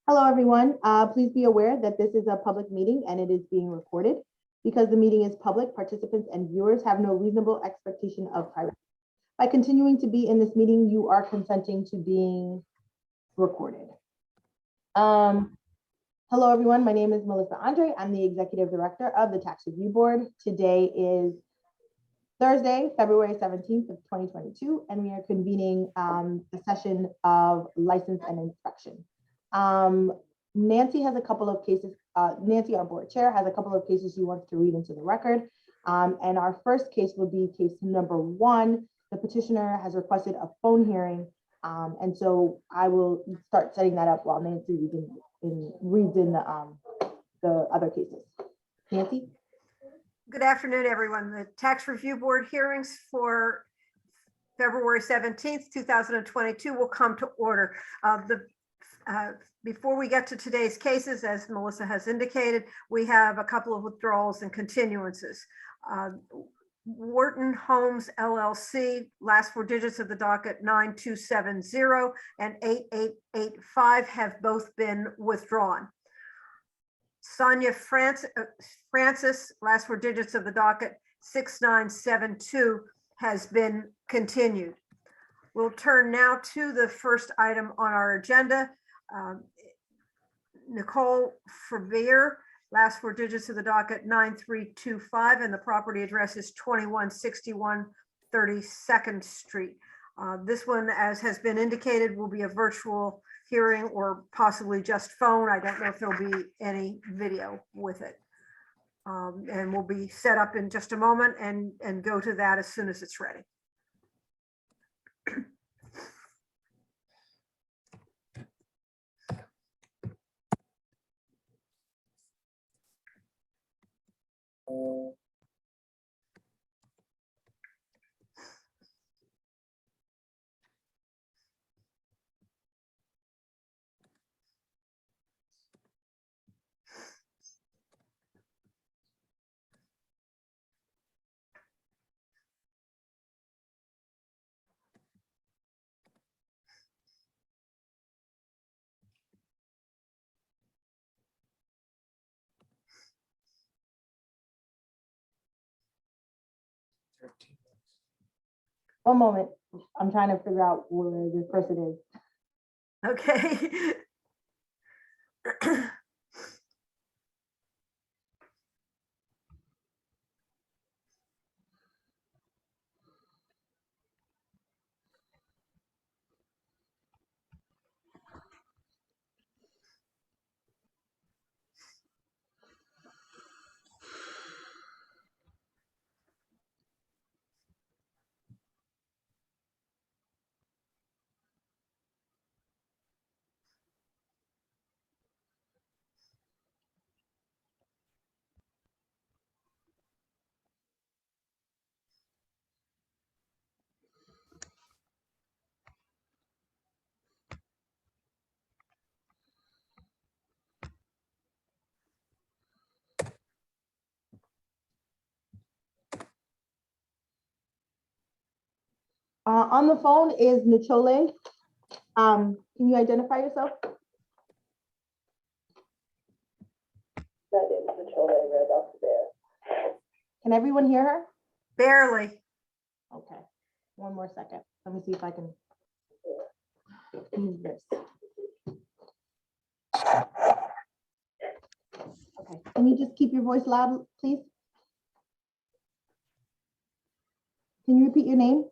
Hello, everyone. Please be aware that this is a public meeting and it is being recorded. Because the meeting is public, participants and viewers have no reasonable expectation of privacy. By continuing to be in this meeting, you are consenting to being recorded. Hello, everyone. My name is Melissa Andre. I'm the Executive Director of the Tax Review Board. Today is Thursday, February 17th of 2022, and we are convening a session of license and inspection. Nancy has a couple of cases. Nancy, our board chair, has a couple of cases she wants to read into the record. And our first case will be case number 1. The petitioner has requested a phone hearing. And so I will start setting that up while Nancy reads in the other cases. Nancy? Good afternoon, everyone. The Tax Review Board hearings for February 17th, 2022 will come to order. Before we get to today's cases, as Melissa has indicated, we have a couple of withdrawals and continuances. Wharton Homes LLC, last 4 digits of the docket 9270 and 8885 have both been withdrawn. Sonia Francis, last 4 digits of the docket 6972 has been continued. We'll turn now to the first item on our agenda. Nicole Frevere, last 4 digits of the docket 9325, and the property address is 2161 32nd Street. This one, as has been indicated, will be a virtual hearing or possibly just phone. I don't know if there'll be any video with it. And we'll be set up in just a moment and go to that as soon as it's ready. One moment. I'm trying to figure out where this person is. Okay. On the phone is Nichole. Can you identify yourself? That is Nichole Red Dr. Bear. Can everyone hear her? Barely. Okay, one more second. Let me see if I can use this. Okay, can you just keep your voice loud, please? Can you repeat your name?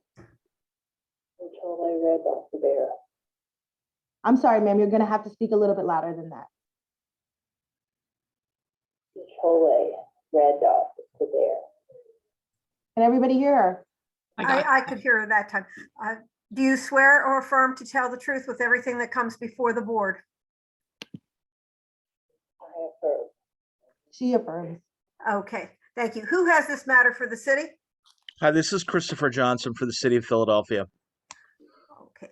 Nichole Red Dr. Bear. I'm sorry, ma'am, you're gonna have to speak a little bit louder than that. Nichole Red Dr. Bear. Can everybody hear her? I could hear her that time. Do you swear or affirm to tell the truth with everything that comes before the board? I affirm. She affirms. Okay, thank you. Who has this matter for the city? Hi, this is Christopher Johnson for the City of Philadelphia. Okay,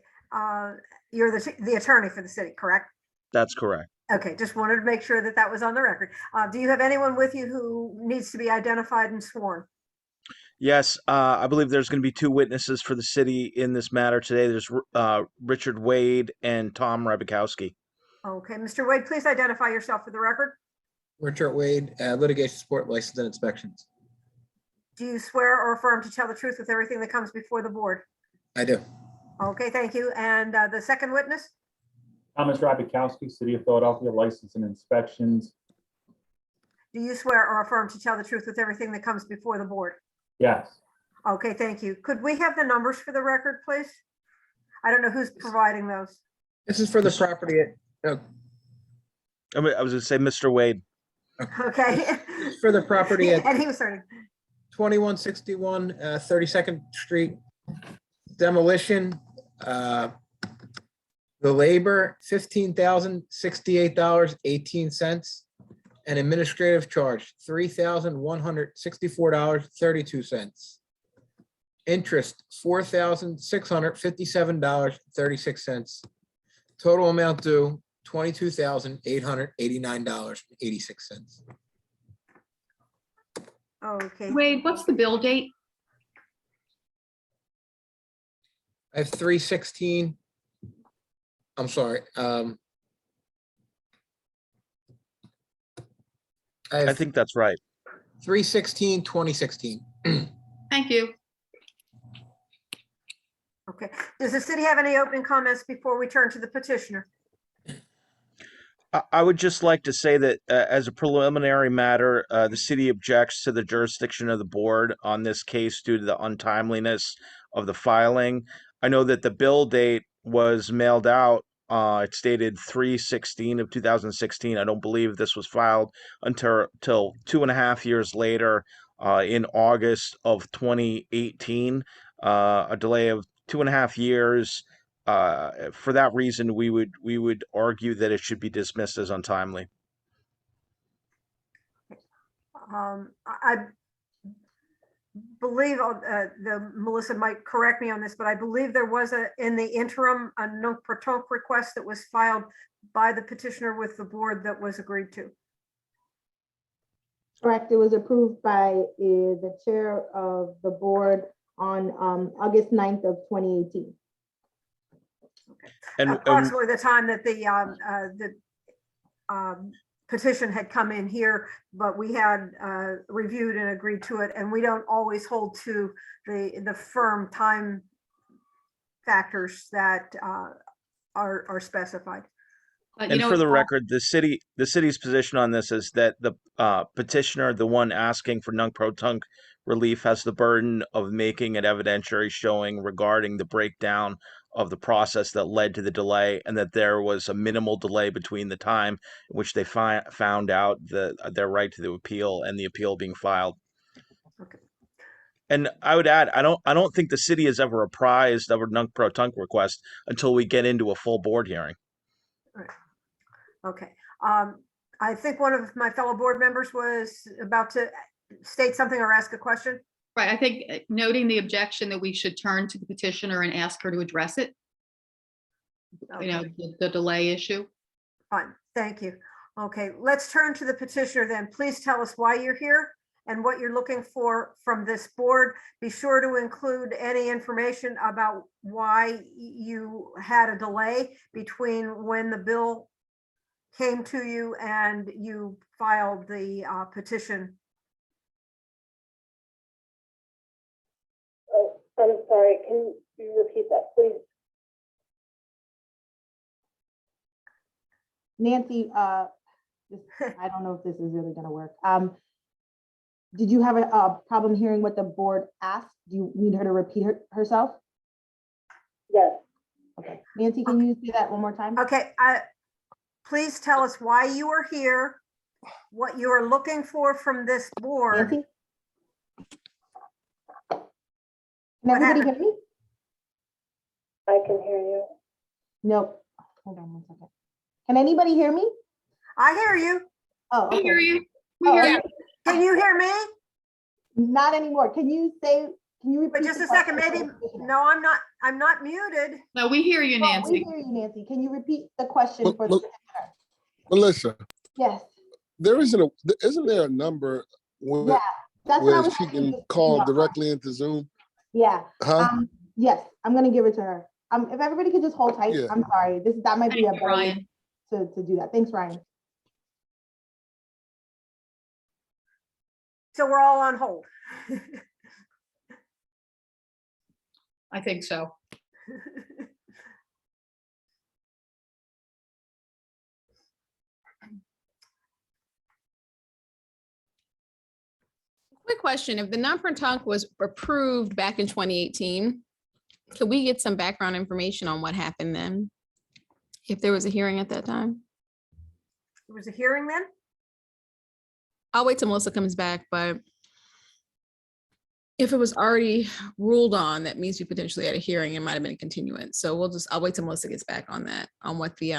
you're the attorney for the city, correct? That's correct. Okay, just wanted to make sure that that was on the record. Do you have anyone with you who needs to be identified and sworn? Yes, I believe there's going to be 2 witnesses for the city in this matter today. There's Richard Wade and Tom Rybakowski. Okay, Mr. Wade, please identify yourself for the record. Richard Wade, litigation support, license and inspections. Do you swear or affirm to tell the truth with everything that comes before the board? I do. Okay, thank you. And the second witness? Thomas Rabikowski, City of Philadelphia, license and inspections. Do you swear or affirm to tell the truth with everything that comes before the board? Yes. Okay, thank you. Could we have the numbers for the record, please? I don't know who's providing those. This is for the property at, I was gonna say, Mr. Wade. Okay. this is for the property at And he was starting. 2161 32nd Street. Demolition, the labor, $15,068.18. And administrative charge, $3,164.32. Interest, $4,657.36. Total amount due, $22,889.86. Okay, Wade, what's the bill date? I have 316. I'm sorry. I I have think that's right. 3/16/2016. Thank you. okay. Does the city have any opening comments before we turn to the petitioner? I would just like to say that as a preliminary matter, the city objects to the jurisdiction of the board on this case due to the untimeliness of the filing. I know that the bill date was mailed out. It stated 3/16 of 2016. I don't believe this was filed until 2.5 years later, in August of 2018. A delay of 2.5 years. For that reason, we would argue that it should be dismissed as untimely. I believe Melissa might correct me on this, but I believe there was in the interim, a non-protonc request that was filed by the petitioner with the board that was agreed to. Correct. It was approved by the chair of the board on August 9th of 2018. And Approximately the time that the petition had come in here, but we had reviewed and agreed to it, and we don't always hold to the firm time factors that are specified. And for the record, the city's position on this is that the petitioner, the one asking for non-protunct relief, has the burden of making an evidentiary showing regarding the breakdown of the process that led to the delay, and that there was a minimal delay between the time in which they found out their right to the appeal and the appeal being filed. Okay. And I would add, I don't think the city is ever apprised of a non-protunct request until we get into a full board hearing. Okay. I think one of my fellow board members was about to state something or ask a question. Right, I think noting the objection that we should turn to the petitioner and ask her to address it, you know, the delay issue. Fine, thank you. Okay, let's turn to the petitioner then. Please tell us why you're here and what you're looking for from this board. Be sure to include any information about why you had a delay between when the bill came to you and you filed the petition. Oh, I'm sorry, can you repeat that, please? Nancy, I don't know if this is really gonna work. Did you have a problem hearing what the board asked? Do you need her to repeat herself? Yes, Okay, Nancy, can you say that one more time? Okay, please tell us why you are here, what you are looking for from this board. Nancy? Can everybody hear me? I can hear you. Nope. Hold on one second. Can anybody hear me? I hear you. Oh, We hear okay. you. We Oh, hear okay. you. Can you hear me? Not anymore. Can you repeat? But just the a second, question maybe, for the petitioner? no, I'm not muted. No, we hear you, Oh, we Nancy. hear you, Nancy. Can you repeat the question Look, for the look. petitioner? Melissa, Yes, isn't there a number yeah, where, that's what I where was she asking can this call about. directly into Zoom? Yeah, Huh? yes, I'm gonna give it to her. If everybody could just hold tight, Yeah. I'm sorry, that might be a Thank you, better way Ryan. to do that. Thanks, Ryan. So we're all on hold. I think so. Quick question, if the non-proton was approved back in 2018, could we get some background information on what happened then? If there was a hearing at that time? There was a hearing then? I'll wait till Melissa comes back, but if it was already ruled on, that means we potentially had a hearing. It might have been a continuance. So I'll wait till Melissa gets back on that, on what the,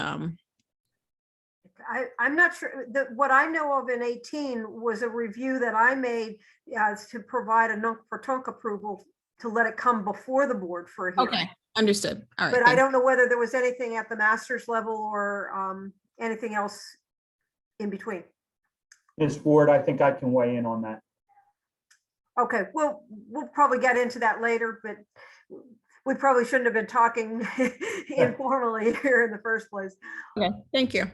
I'm not sure that what I know of in 18 was a review that I made to provide a non-proton approval to let it come before the board for a hearing. okay, understood. All right. But I thank- don't know whether there was anything at the master's level or anything else in between. Ms. Ward, I think I can weigh in on that. Okay, well, we'll probably get into that later, but we probably shouldn't have been talking informally here in the first place. Okay, thank you.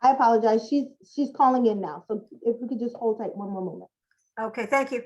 I apologize. She's calling in now. So if we could just hold tight one more moment. Okay, thank you.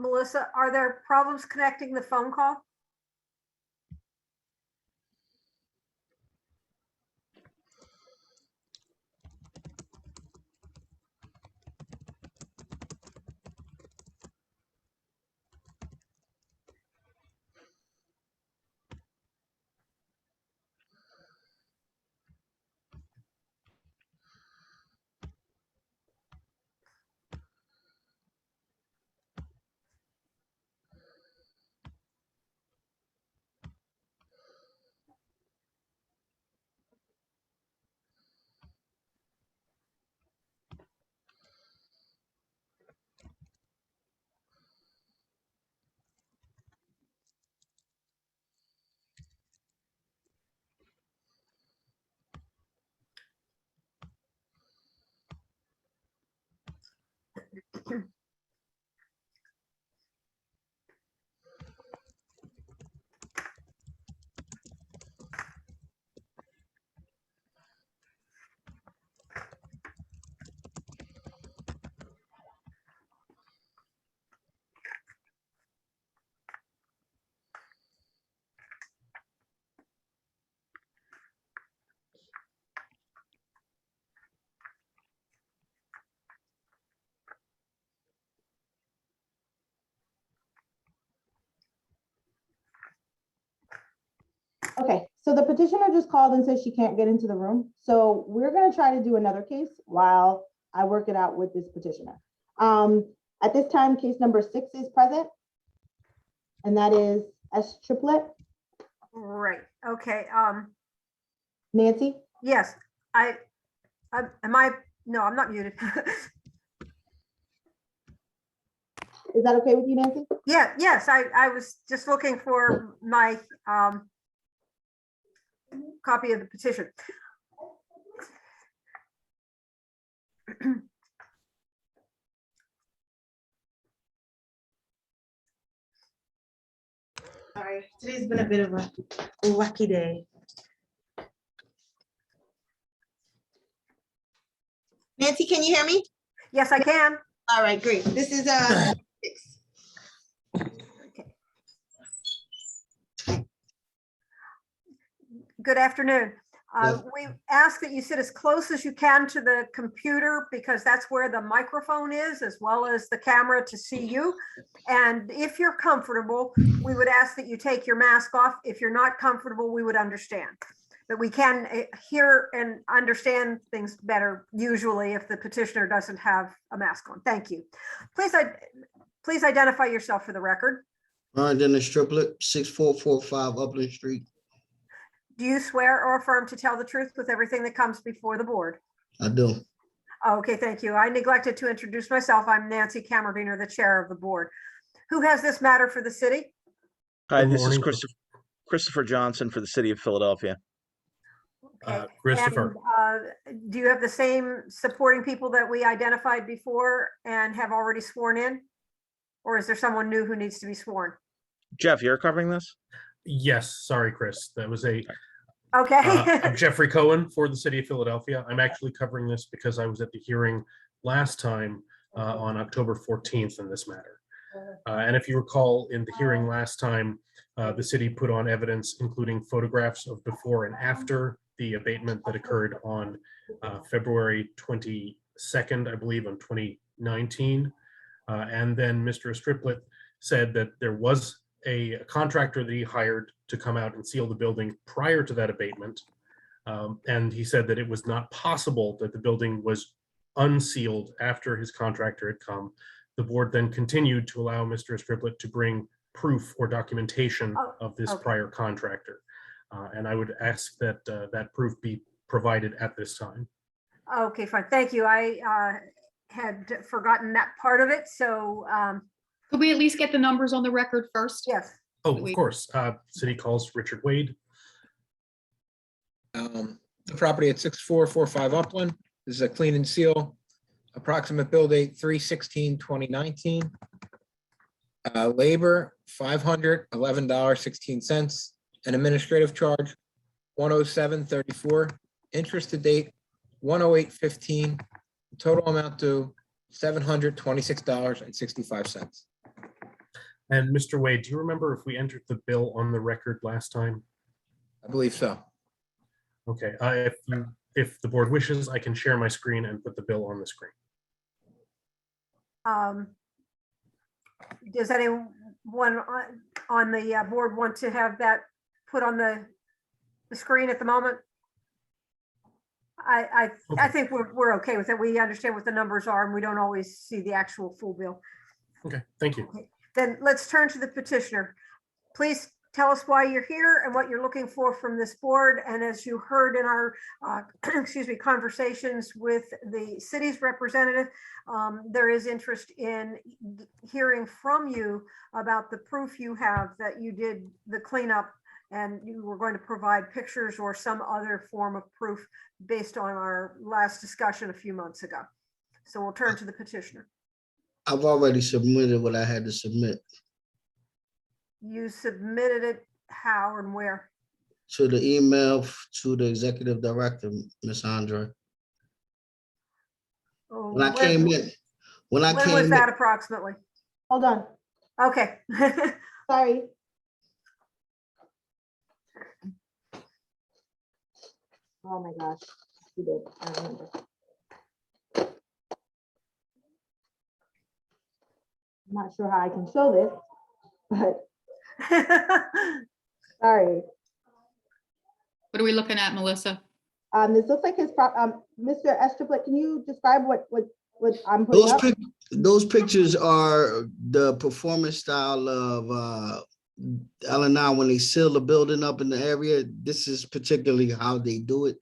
Melissa, are there problems connecting the phone call? Okay, so the petitioner just called and says she can't get into the room. So we're gonna try to do another case while I work it out with this petitioner. At this time, case number 6 is present. And that is S triplet. Right, okay, Nancy, yes, am I, no, I'm not muted. is that okay with you, Nancy? Yeah, yes, I was just looking for my copy of the petition. Sorry, today's been a bit of a wacky day. Nancy, can you hear me? Yes, I can. All right, great. This is Good afternoon. Yes. We ask that you sit as close as you can to the computer because that's where the microphone is, as well as the camera to see you. And if you're comfortable, we would ask that you take your mask off. If you're not comfortable, we would understand. But we can hear and understand things better usually if the petitioner doesn't have a mask on. Thank you. Please identify yourself for the record. Dennis Triplet, 6445 Upland Street. Do you swear or affirm to tell the truth with everything that comes before the board? I do. Okay, thank you. I neglected to introduce myself. I'm Nancy Camerodiner, the chair of the board. Who has this matter for the city? Hi, Good this is morning. Christopher Johnson for the city of Philadelphia. Okay. Christopher. And, do you have the same supporting people that we identified before and have already sworn in? Or is there someone new who needs to be sworn? Jeff, you're covering this? Yes, sorry, Chris. That was Okay. I'm Jeffrey Cohen for the city of Philadelphia. I'm actually covering this because I was at the hearing last time on October 14th in this matter. And if you recall, in the hearing last time, the city put on evidence, including photographs of before and after the abatement that occurred on February 22nd, I believe, on 2019. And then Mr. Striplet said that there was a contractor that he hired to come out and seal the building prior to that abatement. And he said that it was not possible that the building was unsealed after his contractor had come. The board then continued to allow Mr. Striplet to bring proof or documentation of this okay. prior contractor. And I would ask that that proof be provided at this time. Okay, fine. Thank you. I had forgotten that part of it. So Could we at least get the numbers on the record first? yes. Oh, of course. City calls Richard Wade. The property at 6445 Upland. This is a clean and seal. Approximate bill date 3/16/2019. Labor $511.16. An administrative charge $107.34. Interest to date $108.15. Total amount due $726.65. And Mr. Wade, do you remember if we entered the bill on the record last time? I believe so. Okay, if the board wishes, I can share my screen and put the bill on the screen. Does anyone on the board want to have that put on the screen at the moment? I think we're okay with it. We understand what the numbers are and we don't always see the actual full bill. Okay, thank you. Okay. Then let's turn to the petitioner. Please tell us why you're here and what you're looking for from this board. And as you heard in our conversations with the city's representative, there is interest in hearing from you about the proof you have that you did the cleanup and you were going to provide pictures or some other form of proof based on our last discussion a few months ago. So we'll turn to the petitioner. I've already submitted what I had to submit You submitted it how and where? to the email to the executive director, Ms. Andre. Oh, When I came in, when I When came was in, that approximately? Hold on, Okay. sorry. Oh my gosh, you did, I remember. I'm not sure how I can show this, but sorry. What are we looking at, Melissa? This looks like Mr. Estraplet, can you describe what I'm putting up? those pictures are the performance style of L&I when they seal the building up in the area. This is particularly how they do it.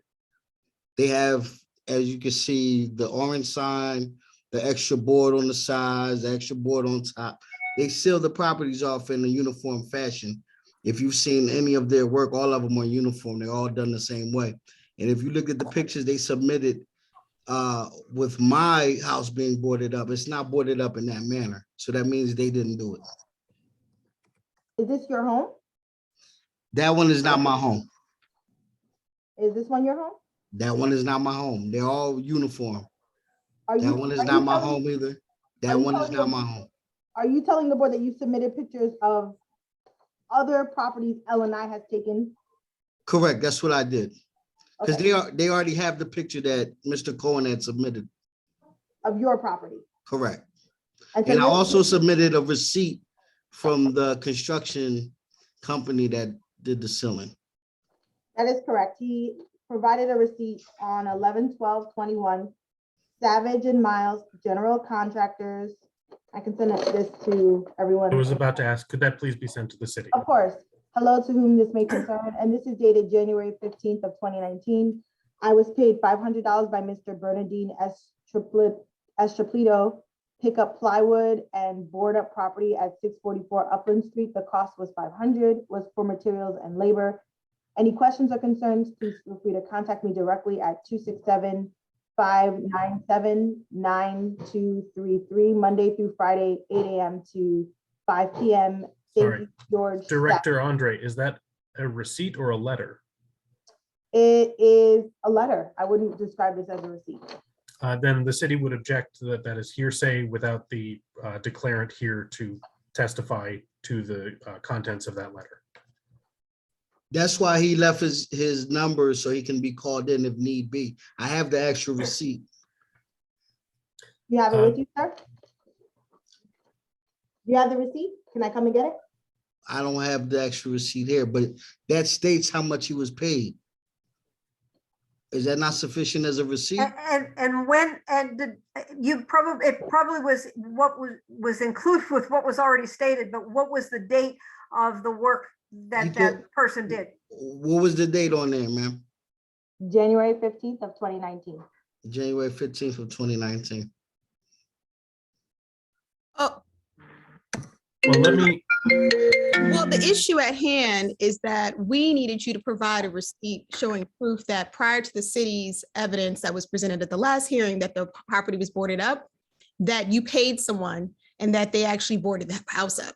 They have, as you can see, the orange sign, the extra board on the sides, the extra board on top. They seal the properties off in a uniform fashion. If you've seen any of their work, all of them are uniform. They're all done the same way. And if you look at the pictures they submitted with my house being boarded up, it's not boarded up in that manner. So that means they didn't do it. Is this your home? That one is not my home. Is this one your home? That one is not my home. They're all uniform. Are That you? one is are not you my telling- home either. are That you one is telling not the- my home. Are you telling the board that you submitted pictures of other properties L&I has taken? Correct, that's what I did. Because Okay, they already have the picture that Mr. Cohen had submitted. of your property? Correct. And so And I you're- also submitted a receipt from the construction company that did the ceiling. That is correct. He provided a receipt on 11/12/21. Savage and Miles General Contractors. I can send this to everyone. I was about to ask, could that please be sent to the city? Of course. Hello to whom this may concern, and this is dated January 15th of 2019. I was paid $500 by Mr. Bernardine Estraplito, pick up plywood and board up property at 644 Upland Street. The cost was $500, was for materials and labor. Any questions or concerns, please feel free to contact me directly at 267-597-9233, Monday through Friday, 8 a.m. to 5 p.m. Thank Sorry. you, George. Director Andre, is that a receipt or a letter? It is a letter. I wouldn't describe this as a receipt. Then the city would object that that is hearsay without the declarant here to testify to the contents of that letter. That's why he left his number so he can be called in if need be. I have the actual receipt. You have it with you, sir? You have the receipt? Can I come and get it? I don't have the actual receipt here, but that states how much he was paid. Is that not sufficient as a receipt? And when, and did, you probably, it probably was what was included with what was already stated, but what was the date of the work that that person did? What was the date on there, ma'am? January 15th of 2019. January 15th of 2019. Oh, Well, let me, well, the issue at hand is that we needed you to provide a receipt showing proof that prior to the city's evidence that was presented at the last hearing that the property was boarded up, that you paid someone and that they actually boarded the house up.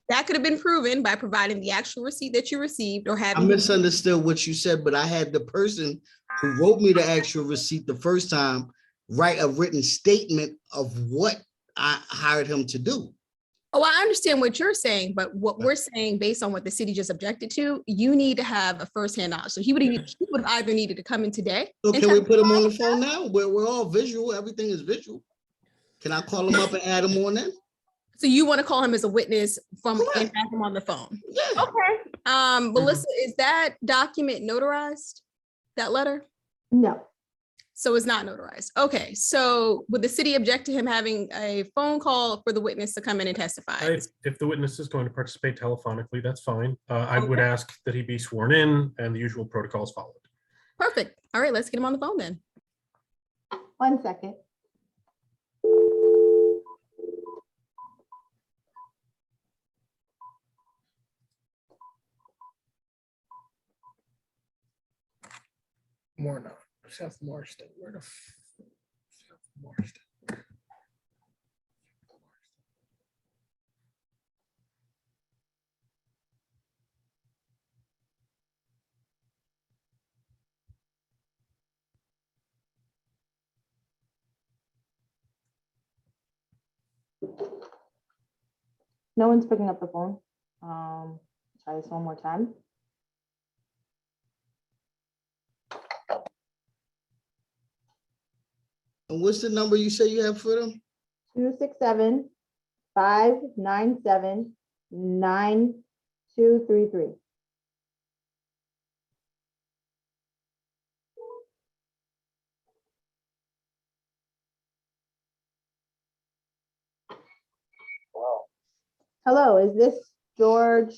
That could have been proven by providing the actual receipt that you received or I having. misunderstood what you said, but I had the person who wrote me the actual receipt the first time write a written statement of what I hired him to do. Oh, I understand what you're saying, but what we're saying based on what the city just objected to, you need to have a firsthand knowledge. So he would have either needed to come in today. So and can we put him testify. on the phone now? We're all visual. Everything is visual. Can I call him up and add him on then? So you want to call him as a witness and Correct. have him on the phone? Yeah. Okay. Melissa, is that document notarized? That letter? No. So it's not notarized. Okay. So would the city object to him having a phone call for the witness to come in and testify? if the witness is going to participate telephonically, that's fine. I would ask that he be sworn in and the usual protocols followed. Perfect. All right, let's get him on the phone then. 1 second. More no, South Marston, where the South Marston? No one's picking up the phone. Try this one more time. And what's the number you say you have for them? 267-597-9233. Hello, is this George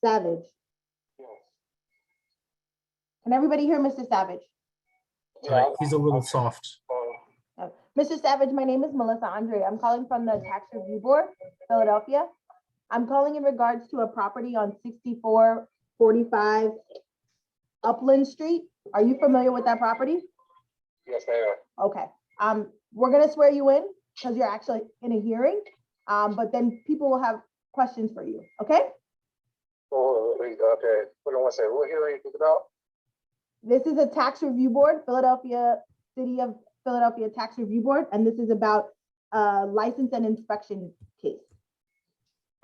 Savage? Can everybody hear Mr. Savage? He's a little soft. Mr. Savage, my name is Melissa Andre. I'm calling from the Tax Review Board, Philadelphia. I'm calling in regards to a property on 6445 Upland Street. Are you familiar with that property? Yes, I am. Okay. We're gonna swear you in because you're actually in a hearing, but then people will have questions for you, okay? Oh, okay. Hold on one second. What hearing is it about? This is a Tax Review Board, Philadelphia, City of Philadelphia Tax Review Board, and this is about a license and inspection case.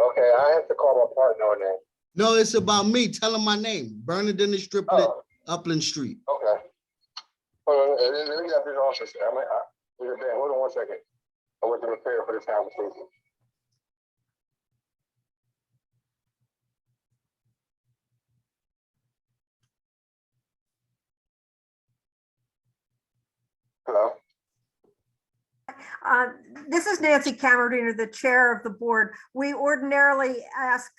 Okay, I have to call my partner on that. No, it's about me. Tell him my name. Bernardine Striplet, Oh. Upland Street. Okay. Hold on, let me get this office. Hold on one second. I want to prepare for this conversation. Hello? This is Nancy Cameron, the chair of the board. We ordinarily ask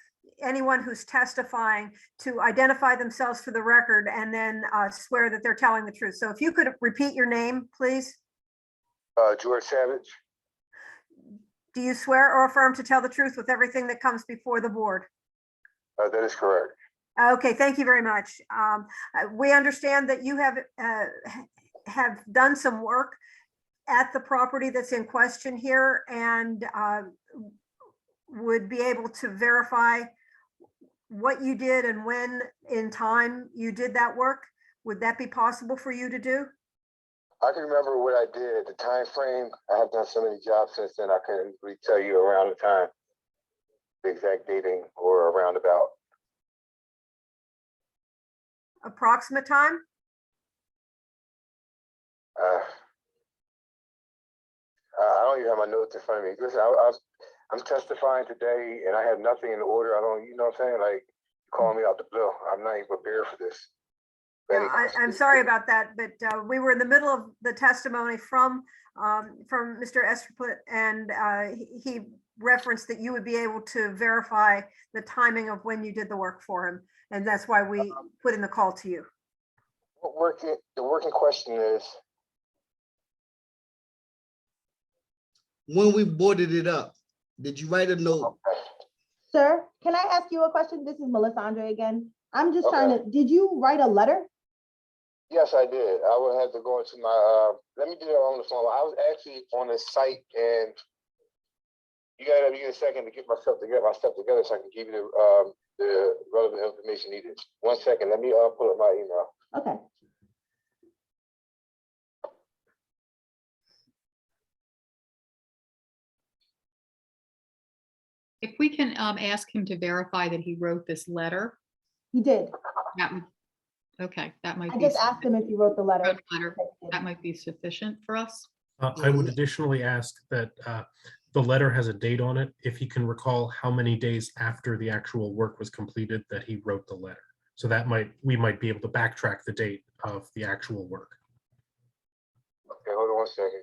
anyone who's testifying to identify themselves for the record and then swear that they're telling the truth. So if you could repeat your name, please. George Savage. Do you swear or affirm to tell the truth with everything that comes before the board? That is correct. Okay, thank you very much. We understand that you have done some work at the property that's in question here and would be able to verify what you did and when in time you did that work. Would that be possible for you to do? I can remember what I did, the time frame. I have done so many jobs since then, I couldn't really tell you around the time, the exact dating or around about. Approximate time? I don't even have my notes in front of me. Listen, I'm testifying today and I have nothing in order. I don't, you know what I'm saying? Like, call me out the blue. I'm not even prepared for this. Yeah, I'm sorry about that, but we were in the middle of the testimony from Mr. Esterput, and he referenced that you would be able to verify the timing of when you did the work for him, and that's why we put in the call to you. The working question is, When we boarded it up, did you write a note? Sir, can I ask you a question? This is Melissa Andre again. I'm just trying Okay. to, did you write a letter? yes, I did. I would have to go into my, let me do that on the phone. I was actually on the site and you gotta give me a second to get my stuff together so I can give you the relevant information needed. 1 second, let me pull up my email. Okay. If we can ask him to verify that he wrote this letter, He did. that would, okay, that might I be. just asked him if he wrote the letter. Wrote a letter. That might be sufficient for us. I would additionally ask that the letter has a date on it, if he can recall how many days after the actual work was completed that he wrote the letter. So that we might be able to backtrack the date of the actual work. Okay, hold on 1 second.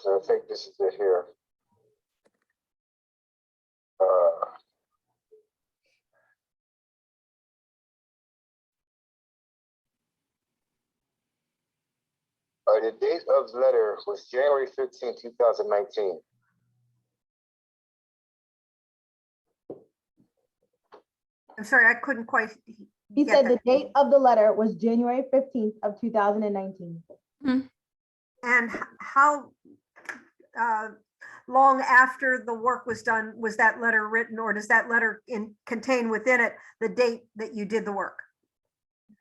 So I think this is it here. The date of the letter was January 15, 2019. I'm sorry, I couldn't quite He get said that. the date of the letter was January 15th of 2019. And how long after the work was done was that letter written, or does that letter contain within it the date that you did the work?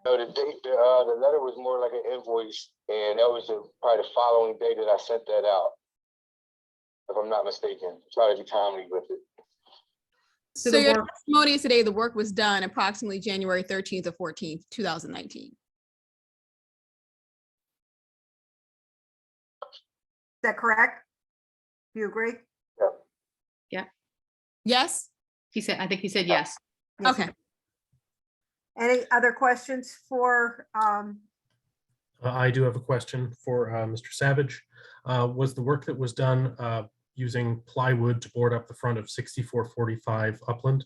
No, the date, the letter was more like an invoice, and that was probably the following day that I sent that out. If I'm not mistaken, try to be timely with it. So So the your work- testimony is today, the work was done approximately January 13th or 14th, 2019. Is that correct? Do you agree? Yes? He said, I think he said yes. Yes. Okay. Any other questions for, I do have a question for Mr. Savage. Was the work that was done using plywood to board up the front of 6445 Upland?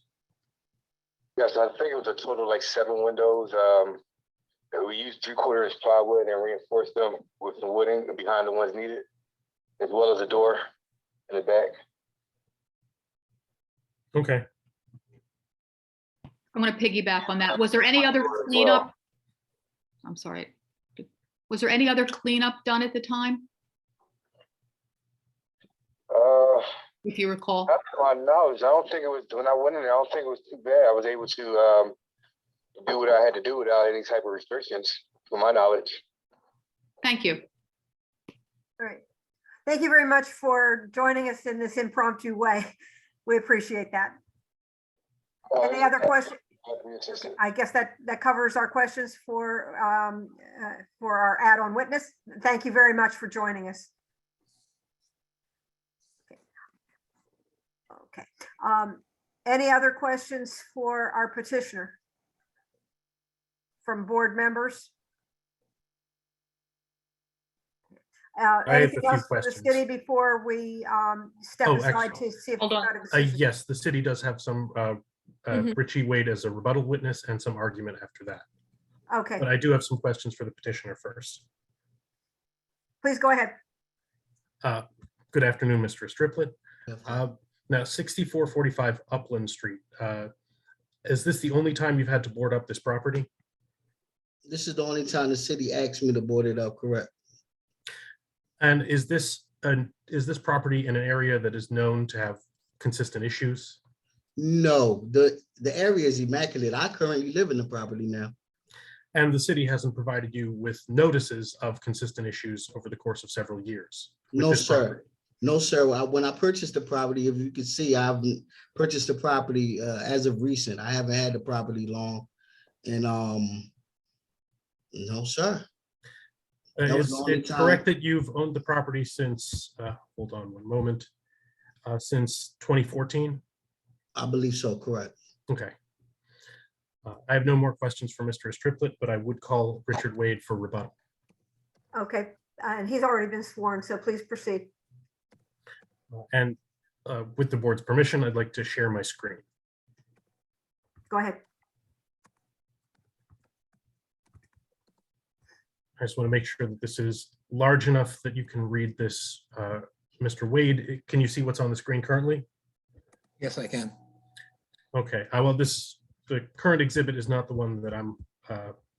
Yes, I think it was a total like 7 windows. We used 3/4 inch plywood and reinforced them with some wooding behind the ones needed, as well as a door in the back. Okay. I'm going to piggyback on that. Was there any other cleanup? I'm sorry. Was there any other cleanup done at the time, if you recall? Not to my knowledge, I don't think it was, when I went in there, I don't think it was too bad. I was able to do what I had to do without any type of restrictions, to my knowledge. Thank you. all right. Thank you very much for joining us in this impromptu way. We appreciate that. Any other questions? I guess that covers our questions for our add-on witness. Thank you very much for joining us. Okay. Any other questions for our petitioner from board members? I have a Anything few else for the questions. city before we step Oh, aside actually, to see if hold we've on. got a decision? Yes, the city does have some Mhm. Richie Wade as a rebuttal witness and some argument after that. Okay, But I do have some questions for the petitioner first. please go ahead. Good afternoon, Mr. Striplett. Now, 6445 Upland Street. Is this the only time you've had to board up this property? This is the only time the city asked me to board it up, correct? And is this property in an area that is known to have consistent issues? No, the area is immaculate. I currently live in the property now. And the city hasn't provided you with notices of consistent issues over the course of several years? with No, this sir. property? No, sir. When I purchased the property, if you could see, I haven't purchased the property as of recent. I haven't had the property long. And no, sir. That was Is the only it time. correct that you've owned the property since, hold on one moment, since 2014? I believe so, correct. Okay. I have no more questions for Mr. Striplett, but I would call Richard Wade for rebuttal. Okay, and he's already been sworn, so please proceed. And with the board's permission, I'd like to share my screen. Go ahead. I just want to make sure that this is large enough that you can read this. Mr. Wade, can you see what's on the screen currently? Yes, I can. Okay, well, the current exhibit is not the one that I'm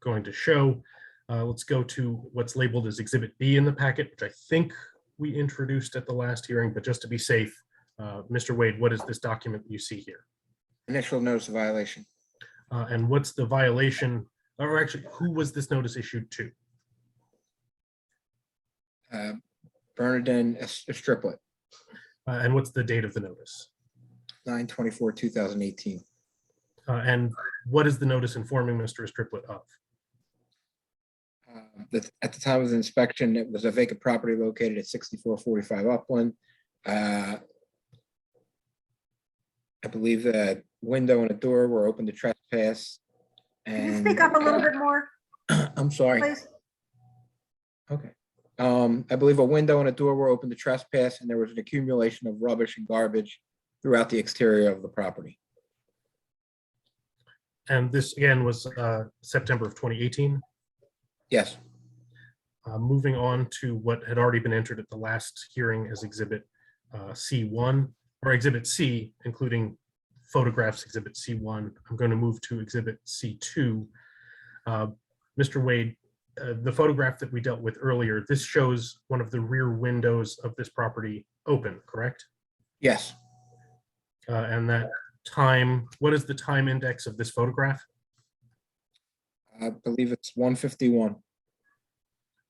going to show. Let's go to what's labeled as Exhibit B in the packet, which I think we introduced at the last hearing, but just to be safe, Mr. Wade, what is this document you see here? Initial notice of violation. And what's the violation, or actually, who was this notice issued to? Bernardine Striplett, And what's the date of the notice? 9/24/2018. And what is the notice informing Mr. Striplett of? At the time of the inspection, it was a vacant property located at 6445 Upland. I believe that window and a door were open to trespass. Can you And speak up a little bit more, I'm sorry. please? Okay. I believe a window and a door were open to trespass, and there was an accumulation of rubbish and garbage throughout the exterior of the property. And this again was September of 2018. Yes. Moving on to what had already been entered at the last hearing as Exhibit C1, or Exhibit C, including photographs, Exhibit C1. I'm going to move to Exhibit C2. Mr. Wade, the photograph that we dealt with earlier, this shows one of the rear windows of this property open, correct? Yes. And that time, what is the time index of this photograph? I believe it's 1:51.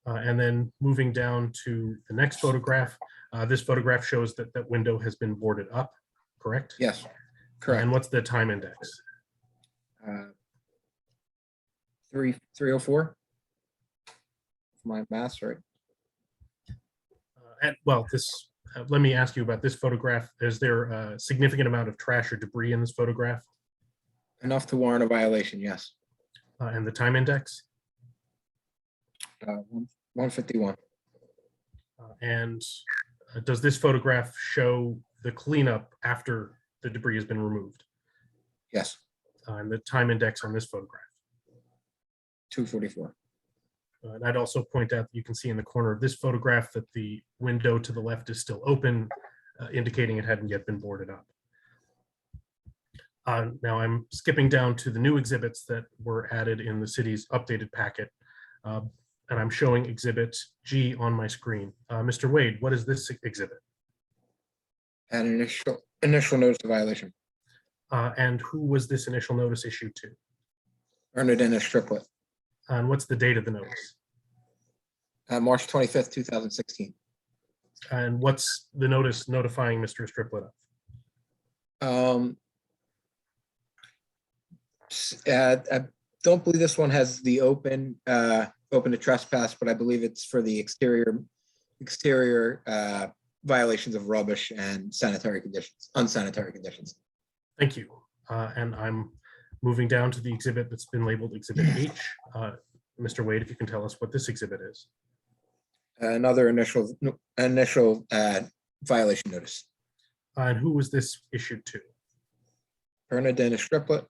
And then moving down to the next photograph, this photograph shows that that window has been boarded up, correct? Yes, correct. And what's the time index? 3:04. My math's right. And well, this, let me ask you about this photograph. Is there a significant amount of trash or debris in this photograph? Enough to warrant a violation, yes. And the time index? 1:51. And does this photograph show the cleanup after the debris has been removed? Yes, And the time index on this photograph? 2:44. And I'd also point out that you can see in the corner of this photograph that the window to the left is still open, indicating it hadn't yet been boarded up. Now I'm skipping down to the new exhibits that were added in the city's updated packet. And I'm showing Exhibit G on my screen. Mr. Wade, what is this exhibit? An initial notice of violation. And who was this initial notice issued to? Bernardine Striplet. And what's the date of the notice? March 25th, 2016. And what's the notice notifying Mr. Striplet of? I don't believe this one has the open to trespass, but I believe it's for the exterior violations of rubbish and unsanitary conditions. Thank you. And I'm moving down to the exhibit that's been labeled Exhibit H. Mr. Wade, if you can tell us what this exhibit is. Another initial violation notice. And who was this issued to? Bernardine Striplet,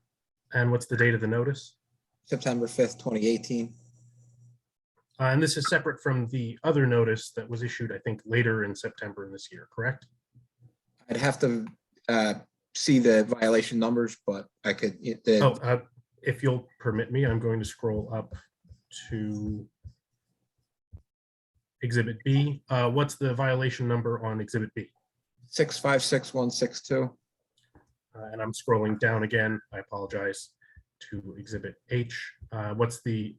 And what's the date of the notice? September 5th, 2018. And this is separate from the other notice that was issued, I think, later in September in this year, correct? I'd have to see the violation numbers, but I could. If you'll permit me, I'm going to scroll up to Exhibit B. What's the violation number on Exhibit B? 656162. And I'm scrolling down again. I apologize, to Exhibit H. What's the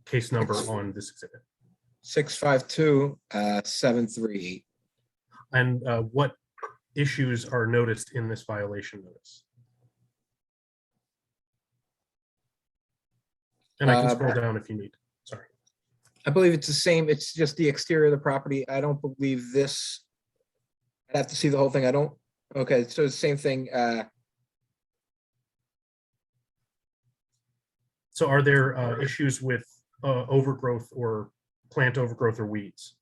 case number on this exhibit? 652738. And what issues are noticed in this violation notice? And I can scroll down if you need. Sorry. I believe it's the same. It's just the exterior of the property. I don't believe this. I'd have to see the whole thing. I don't. Okay, so the same thing. So are there issues with overgrowth or plant overgrowth or weeds?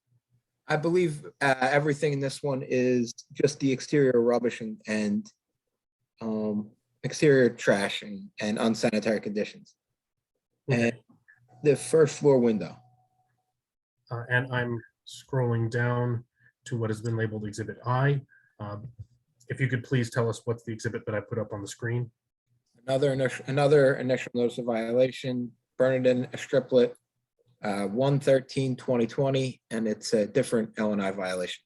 I believe everything in this one is just the exterior rubbish and exterior trash and unsanitary conditions. Okay. And the first floor window. And I'm scrolling down to what has been labeled Exhibit I. If you could please tell us what's the exhibit that I put up on the screen. Another initial notice of violation, Bernardine Striplet, 1/13/2020, and it's a different L&I violation.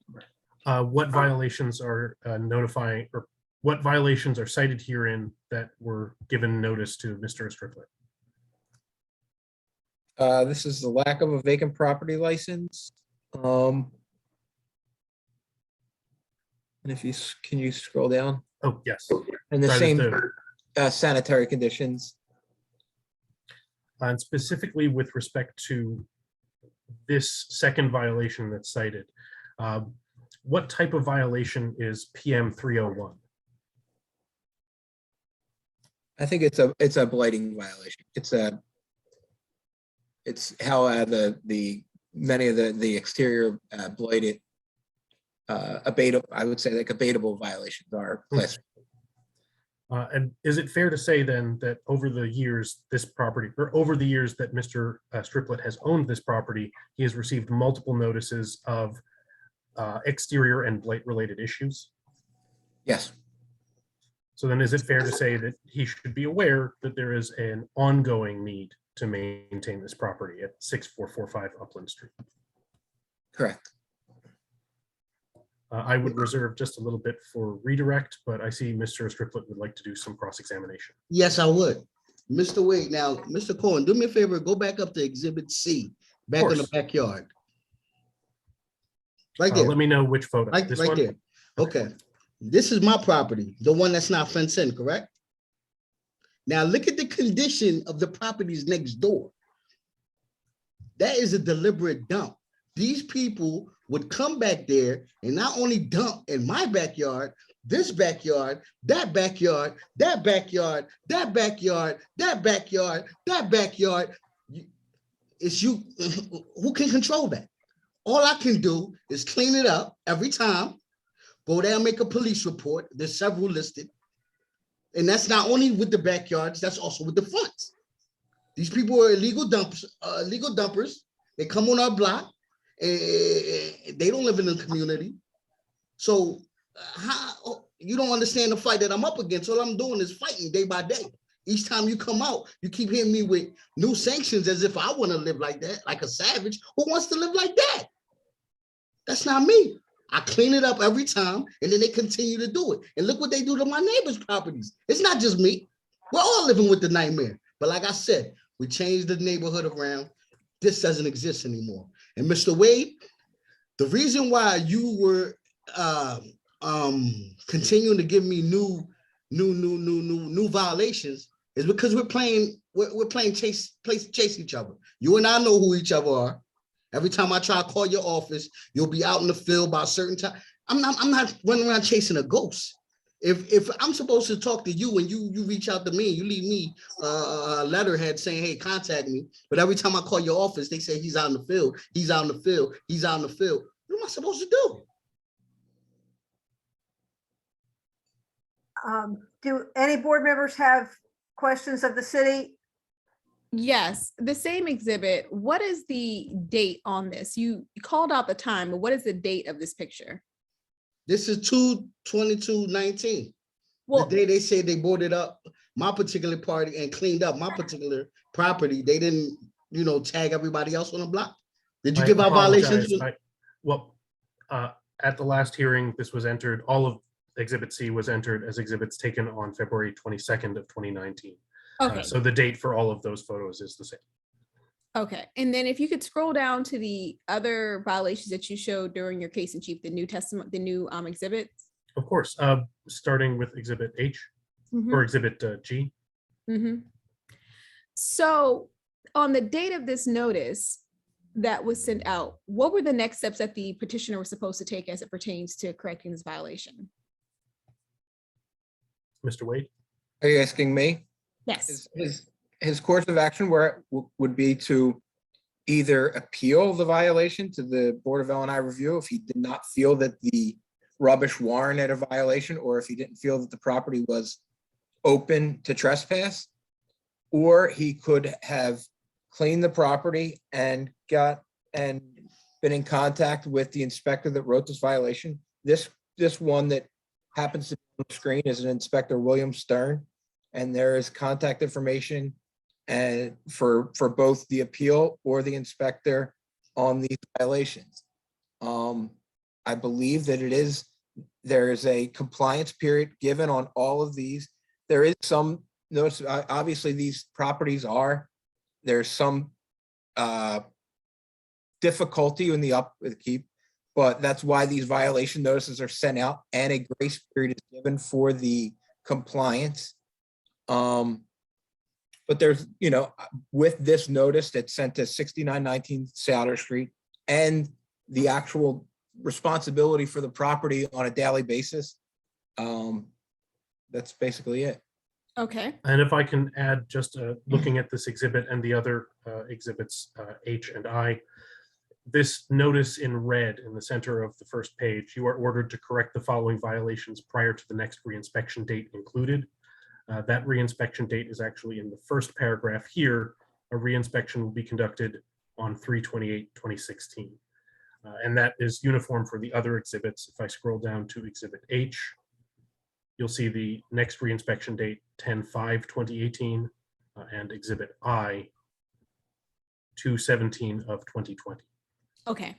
What violations are notifying, or what violations are cited herein that were given notice to Mr. Striplet? This is the lack of a vacant property license. And if you can you scroll down? Oh, yes. And the Sorry, same the- sanitary conditions. And specifically with respect to this second violation that's cited, what type of violation is PM 301? I think it's a blighting violation. It's how many of the exterior blighted I would say like abatable violations are classified. And is it fair to say then that over the years that Mr. Striplet has owned this property, he has received multiple notices of exterior and blight related issues? Yes. So then is it fair to say that he should be aware that there is an ongoing need to maintain this property at 6445 Upland Street? Correct. I would reserve just a little bit for redirect, but I see Mr. Strickland would like to do some cross-examination. Yes, I would. Mr. Wade, now, Mr. Cohen, do me a favor, go back up to Exhibit C, back in the course. backyard. Right there, Let me know which photo. right, This right one? there. Okay, this is my property, the one that's not fenced in, correct? Now, look at the condition of the properties next door. That is a deliberate dump. These people would come back there and not only dump in my backyard, this backyard, that backyard, that backyard, that backyard, that backyard, that backyard. It's you, who can control that? All I can do is clean it up every time, go there and make a police report. There's several listed. And that's not only with the backyards, that's also with the fronts. These people are illegal dumpers. They come on our block. They don't live in the community. So how you don't understand the fight that I'm up against? All I'm doing is fighting day by day. Each time you come out, you keep hitting me with new sanctions as if I want to live like that, like a savage. Who wants to live like that? That's not me. I clean it up every time, and then they continue to do it. And look what they do to my neighbors' properties. It's not just me. We're all living with the nightmare. But like I said, we changed the neighborhood around. This doesn't exist anymore. And Mr. Wade, the reason why you were continuing to give me new violations is because we're playing chase each other. You and I know who each other are. Every time I try to call your office, you'll be out in the field by a certain time. I'm not running around chasing a ghost. If I'm supposed to talk to you and you reach out to me, you leave me a letterhead saying, hey, contact me. But every time I call your office, they say he's out in the field, he's out in the field, he's out in the field. What am I supposed to do? Do any board members have questions of the city? Yes, the same exhibit. What is the date on this? You called out the time, but what is the date of this picture? This is 2/22/19. Well, The day they said they boarded up my particular party and cleaned up my particular property, they didn't, tag everybody else on the block. Did you give out violations? At the last hearing, this was entered, all of Exhibit C was entered as exhibits taken on February 22nd of 2019. okay. So the date for all of those photos is the same. Okay, and then if you could scroll down to the other violations that you showed during your case in chief, the new exhibits. Of course, starting with Exhibit H or Exhibit G. So on the date of this notice that was sent out, what were the next steps that the petitioner was supposed to take as it pertains to correcting this violation? Mr. Wade? Are you asking me? Yes. His course of action would be to either appeal the violation to the Board of L&I review if he did not feel that the rubbish warranted a violation, or if he didn't feel that the property was open to trespass, or he could have cleaned the property and been in contact with the inspector that wrote this violation. This one that happens to be on the screen is an Inspector William Stern, and there is contact information and for both the appeal or the inspector on these violations. I believe that there is a compliance period given on all of these. There is some notice, obviously these properties there's some difficulty in the upkeep, but that's why these violation notices are sent out and a grace period is given for the compliance. But there's, with this notice that's sent to 6919 Souter Street and the actual responsibility for the property on a daily basis, that's basically it. Okay. And if I can add, just looking at this exhibit and the other exhibits, H and I, this notice in red in the center of the first page, you are ordered to correct the following violations prior to the next reinspection date included. That reinspection date is actually in the first paragraph here. A reinspection will be conducted on 3/28/2016. And that is uniform for the other exhibits. If I scroll down to Exhibit H, you'll see the next reinspection date, 10/5/2018, and Exhibit I, 2/17 of 2020. Okay.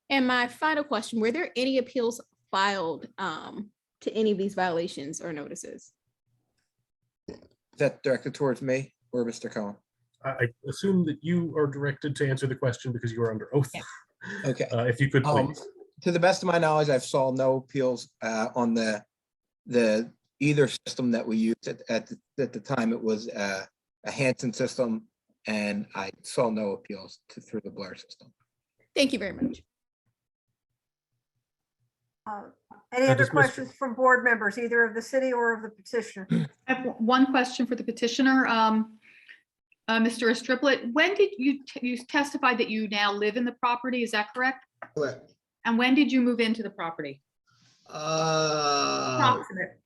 And my final question, were there any appeals filed to any of these violations or notices? Is that directed towards me or Mr. Cohen? I assume that you are directed to answer the question because you are under oath. Yeah. Okay. If you could please. To the best of my knowledge, I've saw no appeals on the either system that we used at the time. It was a Hanson system, and I saw no appeals through the Blair system. Thank you very much. Any Now, other does Mr. questions from board members, either of the city or of the petitioner? I have one question for the petitioner. Mr. Striplet, when did you testified that you now live in the property? Is that correct? Correct. And when did you move into the property? Approximate.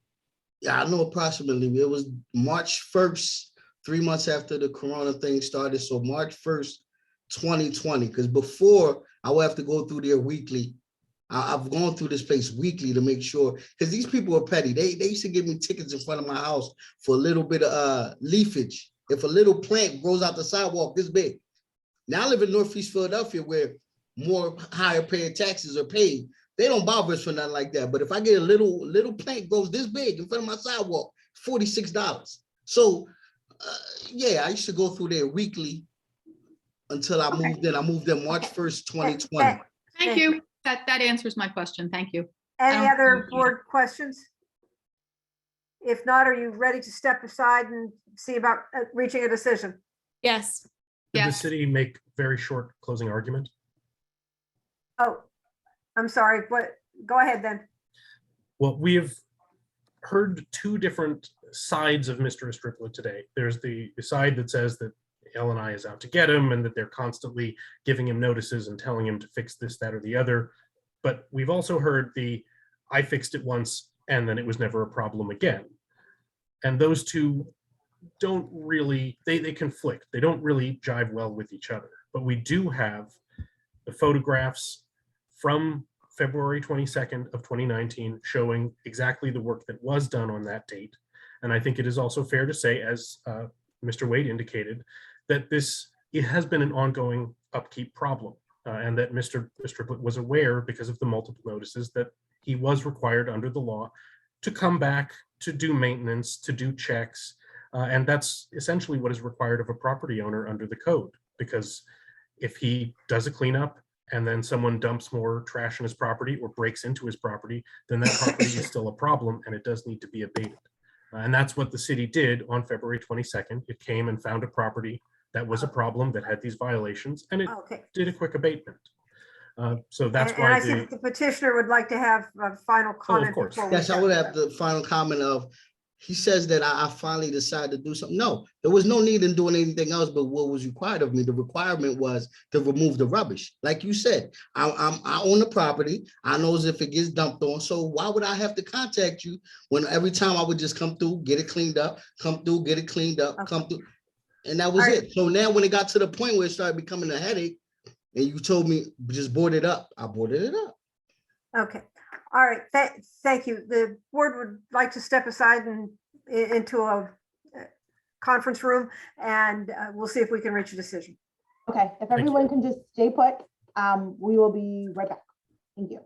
Yeah, I know approximately. It was March 1st, 3 months after the Corona thing started. So March 1st, 2020, because before I would have to go through there weekly. I've gone through this place weekly to make sure, because these people are petty. They used to give me tickets in front of my house for a little bit of leafage. If a little plant grows out the sidewalk this big. Now I live in Northeast Philadelphia where more higher paying taxes are paid. They don't bother us for nothing like that. But if I get a little plant grows this big in front of my sidewalk, $46. So yeah, I used to go through there weekly until I moved in. I moved in March 1st, 2020. Thank you. That answers my question. Thank you. Any other board questions? If not, are you ready to step aside and see about reaching a decision? Yes. Did the Yes. city make very short closing argument? Oh, I'm sorry, but go ahead then. Well, we have heard two different sides of Mr. Striplet today. There's the side that says that L&I is out to get him and that they're constantly giving him notices and telling him to fix this, that, or the other. But we've also heard I fixed it once and then it was never a problem again. And those two don't really, they conflict. They don't really jive well with each other. But we do have the photographs from February 22nd of 2019 showing exactly the work that was done on that date. And I think it is also fair to say, as Mr. Wade indicated, that it has been an ongoing upkeep problem, and that Mr. Striplet was aware, because of the multiple notices, that he was required under the law to come back, to do maintenance, to do checks, and that's essentially what is required of a property owner under the code. Because if he does a cleanup and then someone dumps more trash in his property or breaks into his property, then that property is still a problem and it does need to be abated. And that's what the city did on February 22nd. It came and found a property that was a problem, that had these violations, and it did a quick abatement. So that's And why I see that the petitioner would like to have a final comment. course. before we Yes, I go. would have the final comment of, he says that I finally decided to do something. No, there was no need in doing anything else, but what was required of me, the requirement was to remove the rubbish. Like you said, I own the property. I know if it gets dumped on. So why would I have to contact you when every time I would just come through, get it cleaned up, come through, get it cleaned up, come through. And that was it. So now when it got to the point where it started becoming a headache and you told me just board it up, I boarded it up. Okay. All right. Thank you. The board would like to step aside and into a conference room, and we'll see if we can reach a decision. Okay, if everyone can just stay put, we will be right back. Thank you.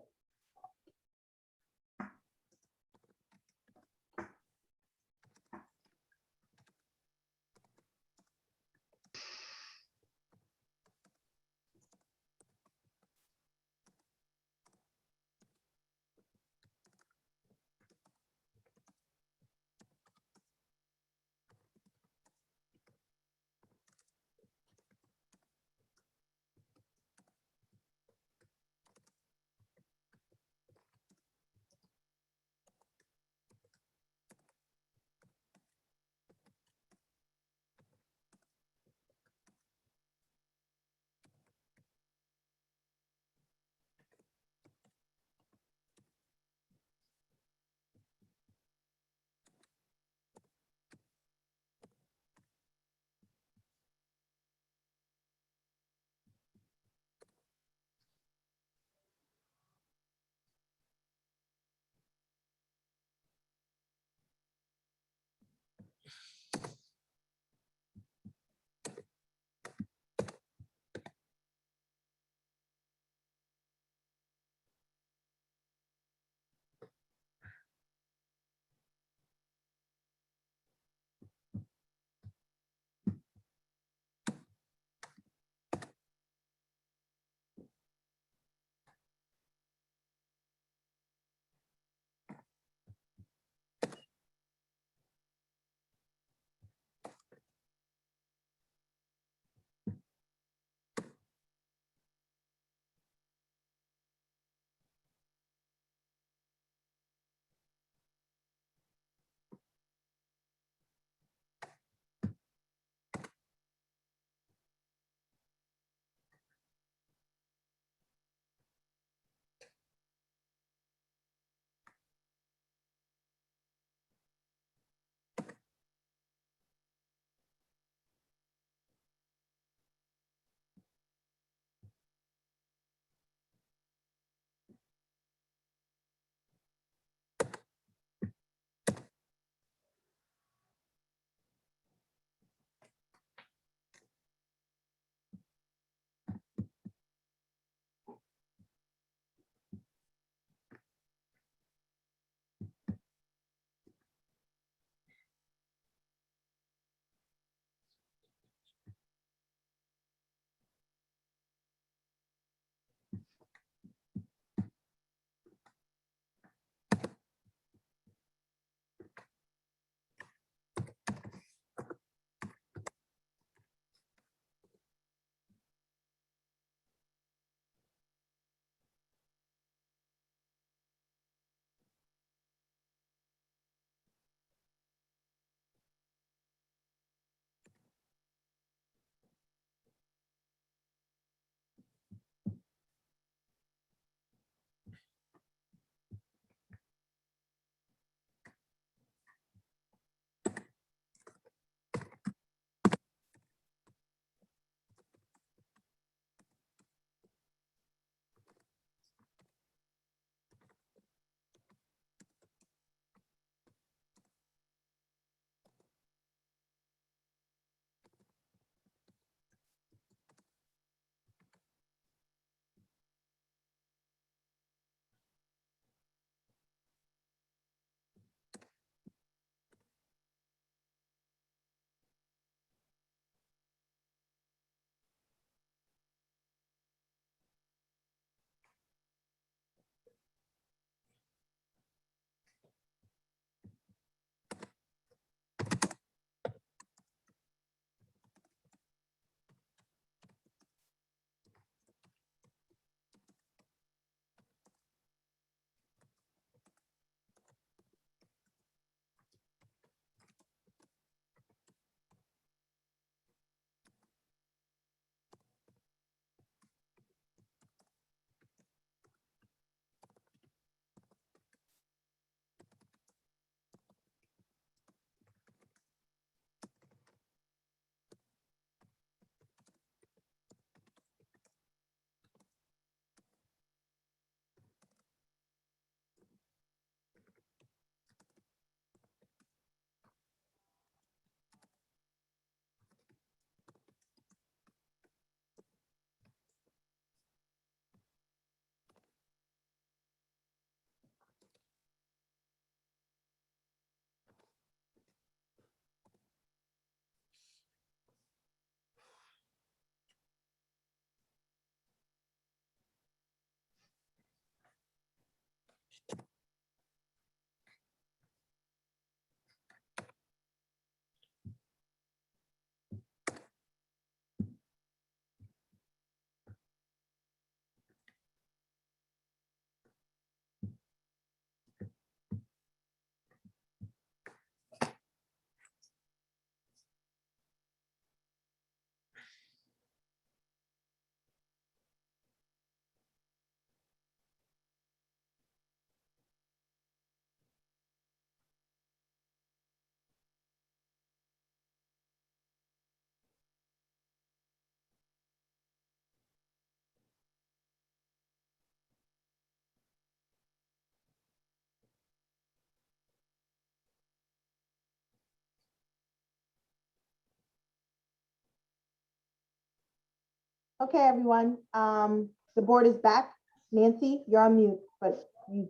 Okay, everyone, the board is back. Nancy, you're on mute, but you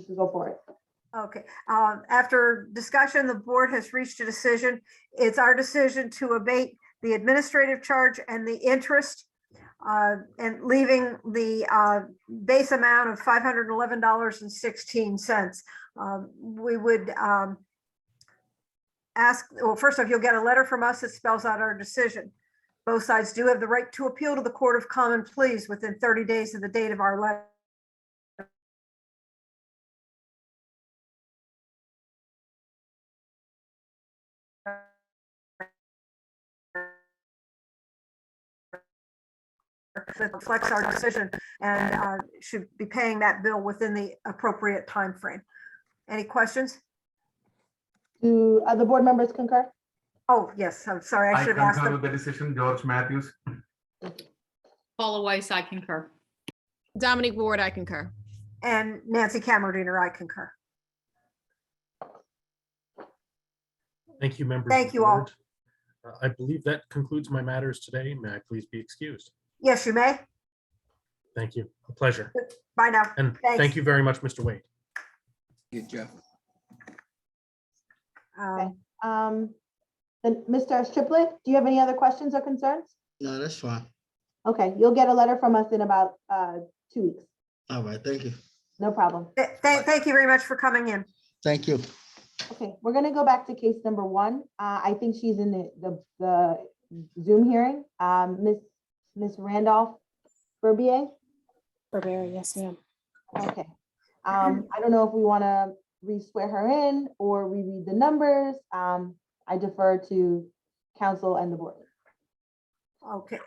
can go for it. Okay, after discussion, the board has reached a decision. It's our decision to abate the administrative charge and the interest, and leaving the base amount of $511.16. We would ask, well, first off, you'll get a letter from us that spells out our decision. Both sides do have the right to appeal to the Court of Common Pleas within 30 days of the date of our letter. That reflects our decision and should be paying that bill within the appropriate time frame. Any questions? Do other board members concur? Oh, yes, I'm sorry, I should have asked concur them. with the decision, George Matthews. Paula Weiss, I concur. Dominic Ward, I concur. And Nancy Camerdiner, I concur. Thank you, members. Thank of the you all. board. I believe that concludes my matters today. May I please be excused? Yes, you may. Thank you. A pleasure. Bye now. And Thanks. thank you very much, Mr. Wade. Good job. Then Mr. Striplett, do you have any other questions or concerns? No, that's fine. Okay, you'll get a letter from us in about 2 weeks. All right, thank you. No problem. Thank you very much for coming in. Thank you. Okay, we're gonna go back to case number 1. I think she's in the Zoom hearing. Miss Randolph Berbier. Barbera, yes, ma'am. Okay. I don't know if we want to re-swear her in or reread the numbers. I defer to council and the board. Okay.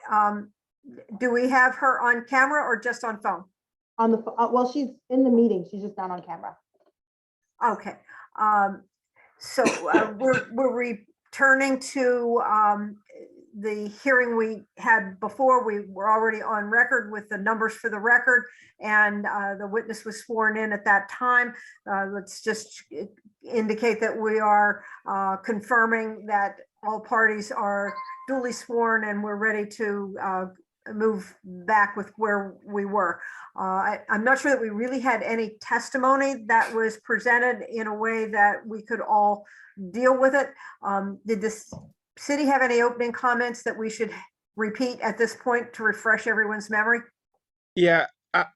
Do we have her on camera or just on phone? On the, well, she's in the meeting. She's just not on camera. Okay. So we're returning to the hearing we had before. We were already on record with the numbers for the record, and the witness was sworn in at that time. Let's just indicate that we are confirming that all parties are duly sworn and we're ready to move back with where we were. I'm not sure that we really had any testimony that was presented in a way that we could all deal with it. Did this city have any opening comments that we should repeat at this point to refresh everyone's memory? Yeah,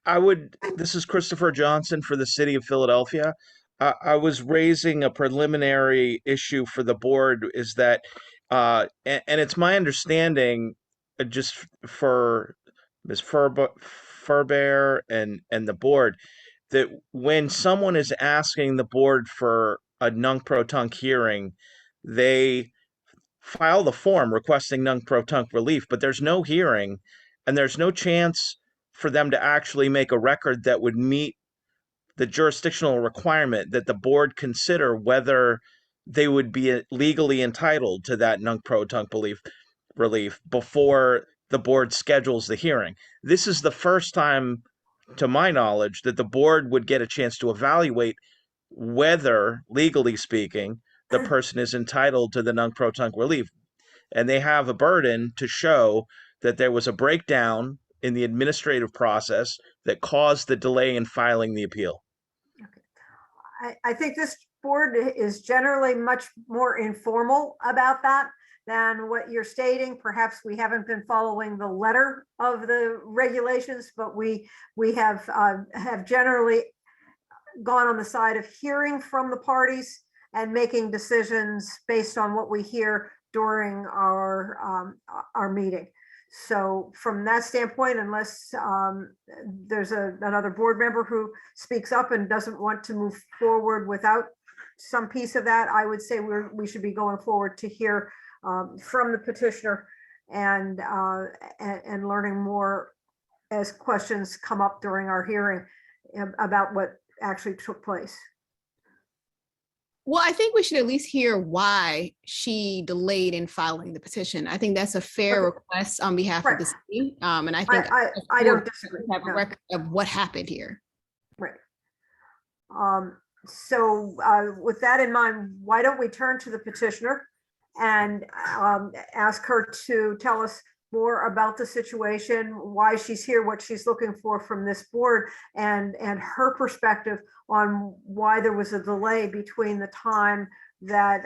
I would. This is Christopher Johnson for the city of Philadelphia. I was raising a preliminary issue for the board is that, and it's my understanding, just for Ms. Furbear and the board, that when someone is asking the board for a nunc-pro-tunc hearing, they file the form requesting nunc-pro-tunc relief, but there's no hearing and there's no chance for them to actually make a record that would meet the jurisdictional requirement that the board consider whether they would be legally entitled to that nunc-pro-tunc relief before the board schedules the hearing. This is the first time, to my knowledge, that the board would get a chance to evaluate whether, legally speaking, the person is entitled to the nunc-pro-tunc relief. And they have a burden to show that there was a breakdown in the administrative process that caused the delay in filing the appeal. Okay. I think this board is generally much more informal about that than what you're stating. Perhaps we haven't been following the letter of the regulations, but we have generally gone on the side of hearing from the parties and making decisions based on what we hear during our meeting. So from that standpoint, unless there's another board member who speaks up and doesn't want to move forward without some piece of that, I would say we should be going forward to hear from the petitioner and learning more as questions come up during our hearing about what actually took place. Well, I think we should at least hear why she delayed in filing the petition. I think that's a fair request on behalf of the city. And I think I don't disagree. have a record of what happened here. Right. So with that in mind, why don't we turn to the petitioner and ask her to tell us more about the situation, why she's here, what she's looking for from this board, and her perspective on why there was a delay between the time that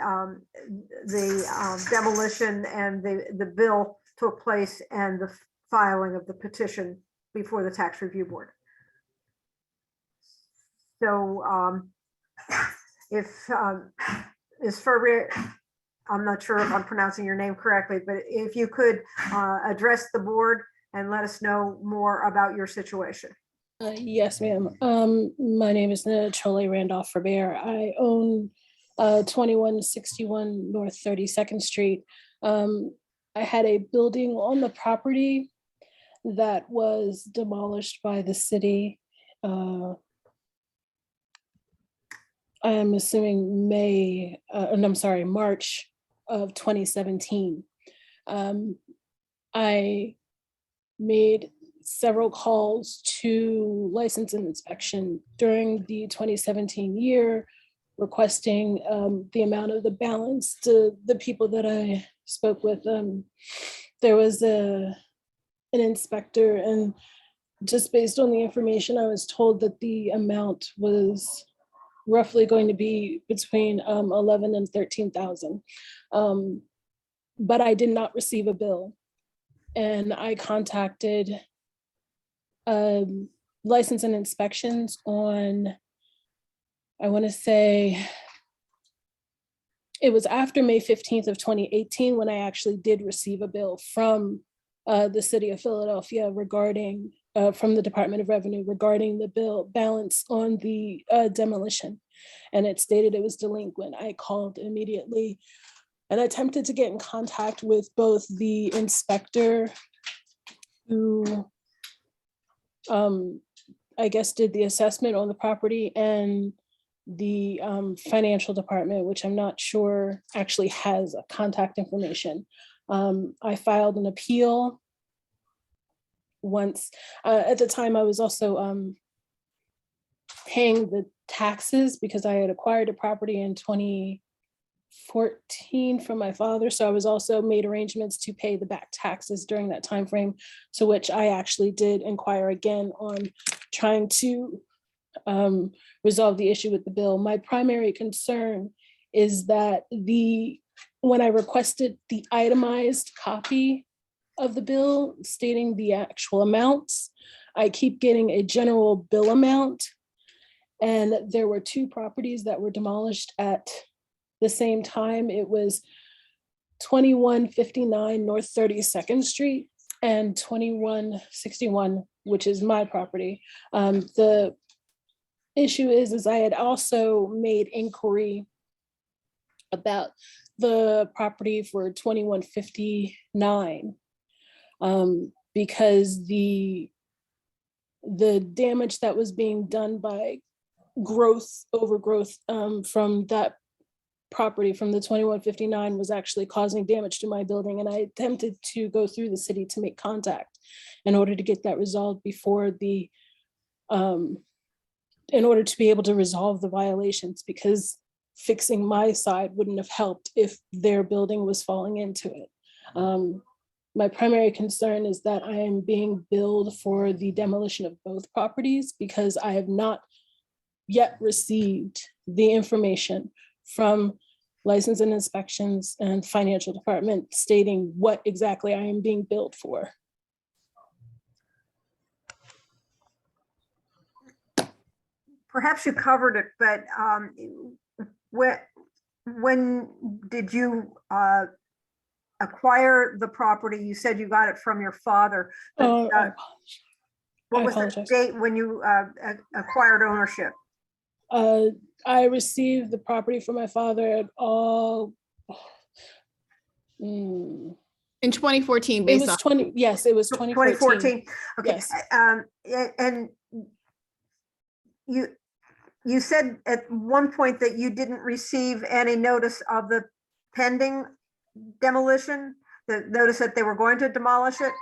the demolition and the bill took place and the filing of the petition before the tax review board. So if Ms. Furbier, I'm not sure if I'm pronouncing your name correctly, but if you could address the board and let us know more about your situation. Yes, ma'am. My name is Nachole Randolph Faber. I own 2161 North 32nd Street. I had a building on the property that was demolished by the city. I am assuming March of 2017. I made several calls to license and inspection during the 2017 year, requesting the amount of the balance to the people that I spoke with. There was an inspector, and just based on the information, I was told that the amount was roughly going to be between 11 and 13,000. But I did not receive a bill. And I contacted license and inspections on, I want to say, it was after May 15th of 2018 when I actually did receive a bill from the city of Philadelphia regarding, from the Department of Revenue regarding the bill balance on the demolition. And it stated it was delinquent. I called immediately and attempted to get in contact with both the inspector who I guess did the assessment on the property, and the financial department, which I'm not sure actually has a contact information. I filed an appeal once. At the time, I was also paying the taxes because I had acquired a property in 2014 from my father. So I was also made arrangements to pay the back taxes during that time frame, to which I actually did inquire again on trying to resolve the issue with the bill. My primary concern is that when I requested the itemized copy of the bill stating the actual amounts, I keep getting a general bill amount. And there were two properties that were demolished at the same time. It was 2159 North 32nd Street and 2161, which is my property. The issue is I had also made inquiry about the property for 2159 because the damage that was being done by overgrowth from that property from the 2159 was actually causing damage to my building. And I attempted to go through the city to make contact in order to get that resolved before in order to be able to resolve the violations, because fixing my side wouldn't have helped if their building was falling into it. My primary concern is that I am being billed for the demolition of both properties because I have not yet received the information from license and inspections and financial department stating what exactly I am being billed for. Perhaps you covered it, but when did you acquire the property? You said you got it from your father. But, what was the date when you acquired ownership? I received the property from my father at all. In 2014, based It was on 20. Yes, it was 2014. Okay. Yes. And you said at one point that you didn't receive any notice of the pending demolition, the notice that they were going to demolish it.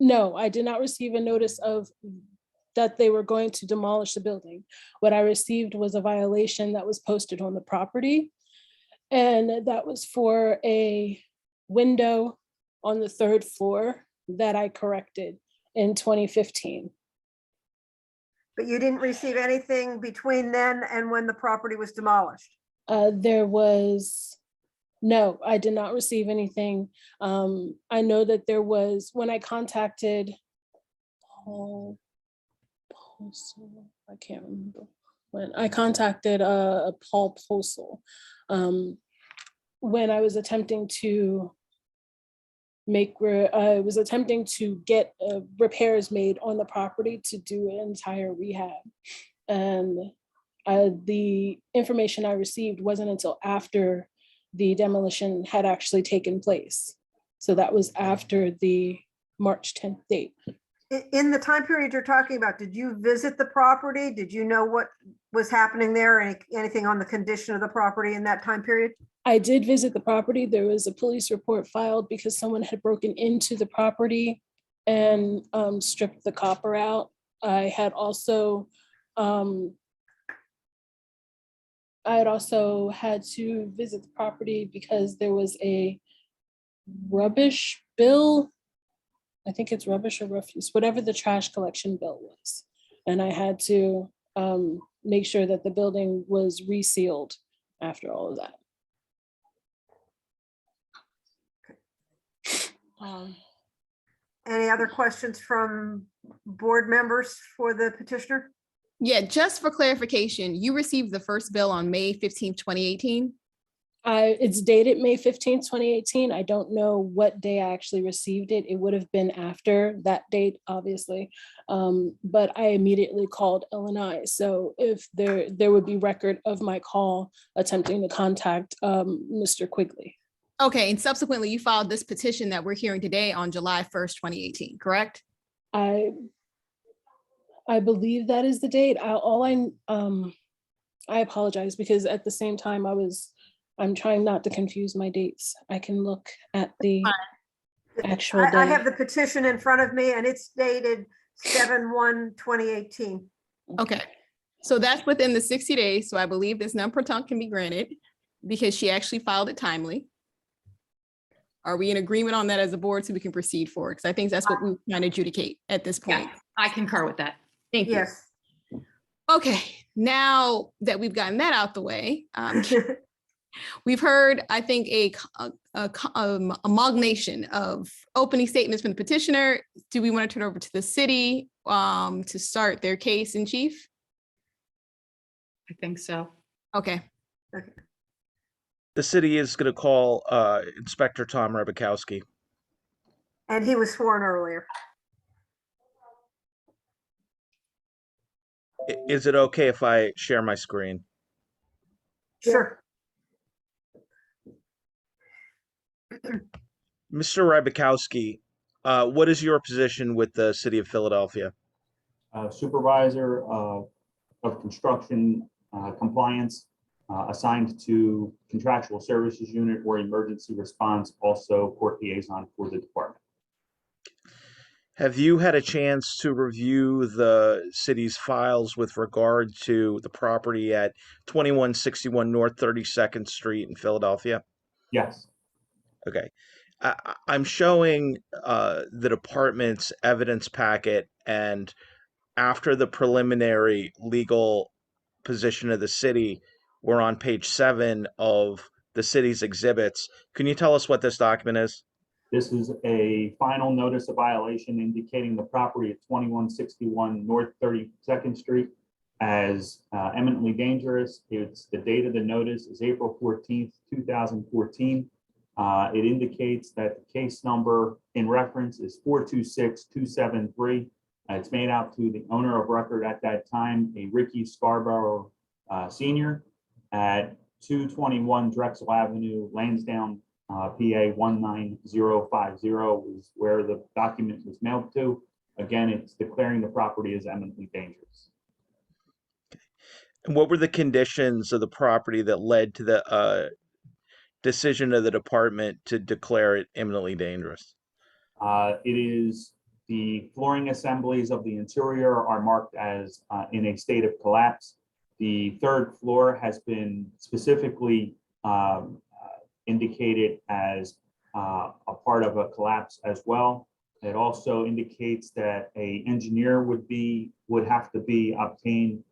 No, I did not receive a notice of that they were going to demolish the building. What I received was a violation that was posted on the property. And that was for a window on the 3rd floor that I corrected in 2015. But you didn't receive anything between then and when the property was demolished? No, I did not receive anything. I know that there was, when I contacted Paul Posel, I can't remember. When I contacted Paul Posel, when I was attempting to get repairs made on the property to do an entire rehab. And the information I received wasn't until after the demolition had actually taken place. So that was after the March 10th date. In the time period you're talking about, did you visit the property? Did you know what was happening there? Anything on the condition of the property in that time period? I did visit the property. There was a police report filed because someone had broken into the property and stripped the copper out. I had also had to visit the property because there was a rubbish bill. I think it's rubbish or refuse, whatever the trash collection bill was. And I had to make sure that the building was resealed after all of that. Any other questions from board members for the petitioner? Yeah, just for clarification, you received the first bill on May 15th, 2018? It's dated May 15th, 2018. I don't know what day I actually received it. It would have been after that date, obviously. But I immediately called L&I. So if there would be record of my call attempting to contact Mr. Quigley. Okay, and subsequently you filed this petition that we're hearing today on July 1st, 2018, correct? I believe that is the date. I apologize because at the same time I'm trying not to confuse my dates. I can look at the actual date. I have the petition in front of me and it's dated 7/1/2018. Okay, so that's within the 60 days. So I believe this non-proton can be granted because she actually filed it timely. Are we in agreement on that as a board so we can proceed forward? Because I think that's what we can adjudicate at this point. Yeah, I concur with that. Thank you. Yes. Okay, now that we've gotten that out the way, we've heard, I think, a amalgamation of opening statements from the petitioner. Do we want to turn over to the city to start their case in chief? I think so. Okay. The city is going to call Inspector Tom Rebikowski. And he was sworn earlier. Is it okay if I share my screen? Sure. Mr. Rebikowski, what is your position with the city of Philadelphia? Supervisor of construction compliance, assigned to contractual services unit or emergency response, also court liaison for the department. Have you had a chance to review the city's files with regard to the property at 2161 North 32nd Street in Philadelphia? Yes. Okay. I'm showing the department's evidence packet, and after the preliminary legal position of the city, we're on page 7 of the city's exhibits. Can you tell us what this document is? This is a final notice of violation indicating the property at 2161 North 32nd Street as eminently dangerous. It's the date of the notice is April 14th, 2014. It indicates that the case number in reference is 426273. It's made out to the owner of record at that time, a Ricky Scarborough Sr. at 221 Drexel Avenue, Lansdowne, PA 19050 is where the document was mailed to. Again, it's declaring the property as eminently dangerous. And what were the conditions of the property that led to the decision of the department to declare it imminently dangerous? It is the flooring assemblies of the interior are marked as in a state of collapse. The third floor has been specifically indicated as a part of a collapse as well. It also indicates that an engineer would have to be obtained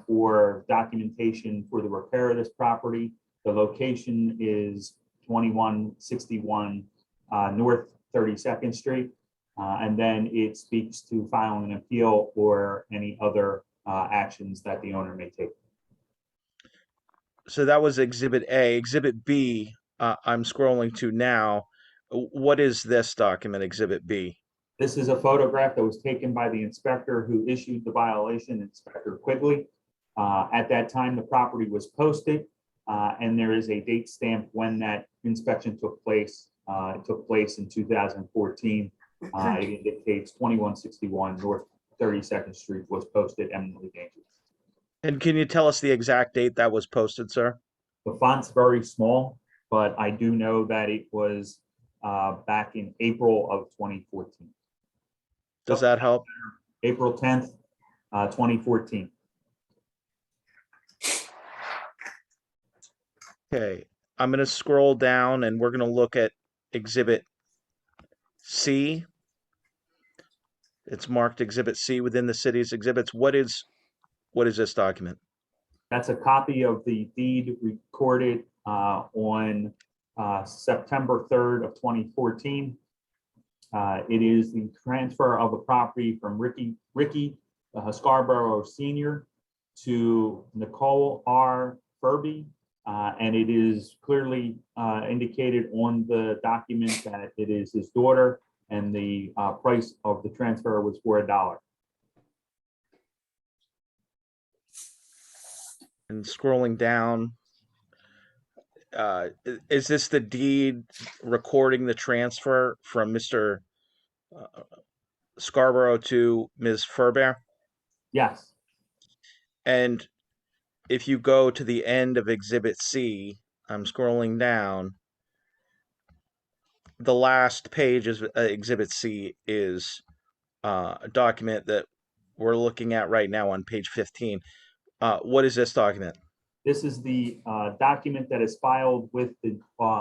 for documentation for the repair of this property. The location is 2161 North 32nd Street. And then it speaks to filing an appeal or any other actions that the owner may take. So that was Exhibit A. Exhibit B, I'm scrolling to now. What is this document, Exhibit B? This is a photograph that was taken by the inspector who issued the violation, Inspector Quigley. At that time, the property was posted, and there is a date stamp when that inspection took place. It took place in 2014. It indicates 2161 North 32nd Street was posted eminently dangerous. And can you tell us the exact date that was posted, sir? The font's very small, but I do know that it was back in April of 2014. Does that help? April 10th, 2014. Okay, I'm going to scroll down and we're going to look at Exhibit C. It's marked Exhibit C within the city's exhibits. What is this document? That's a copy of the deed recorded on September 3rd of 2014. It is the transfer of a property from Ricky Scarborough Sr. to Nicole R. Furby. And it is clearly indicated on the document that it is his daughter, and the price of the transfer was for $1. And scrolling down, is this the deed recording the transfer from Mr. Scarborough to Ms. Furbear? Yes. And if you go to the end of Exhibit C, I'm scrolling down. The last page is Exhibit C is a document that we're looking at right now on page 15. What is this document? This is the document that is filed with the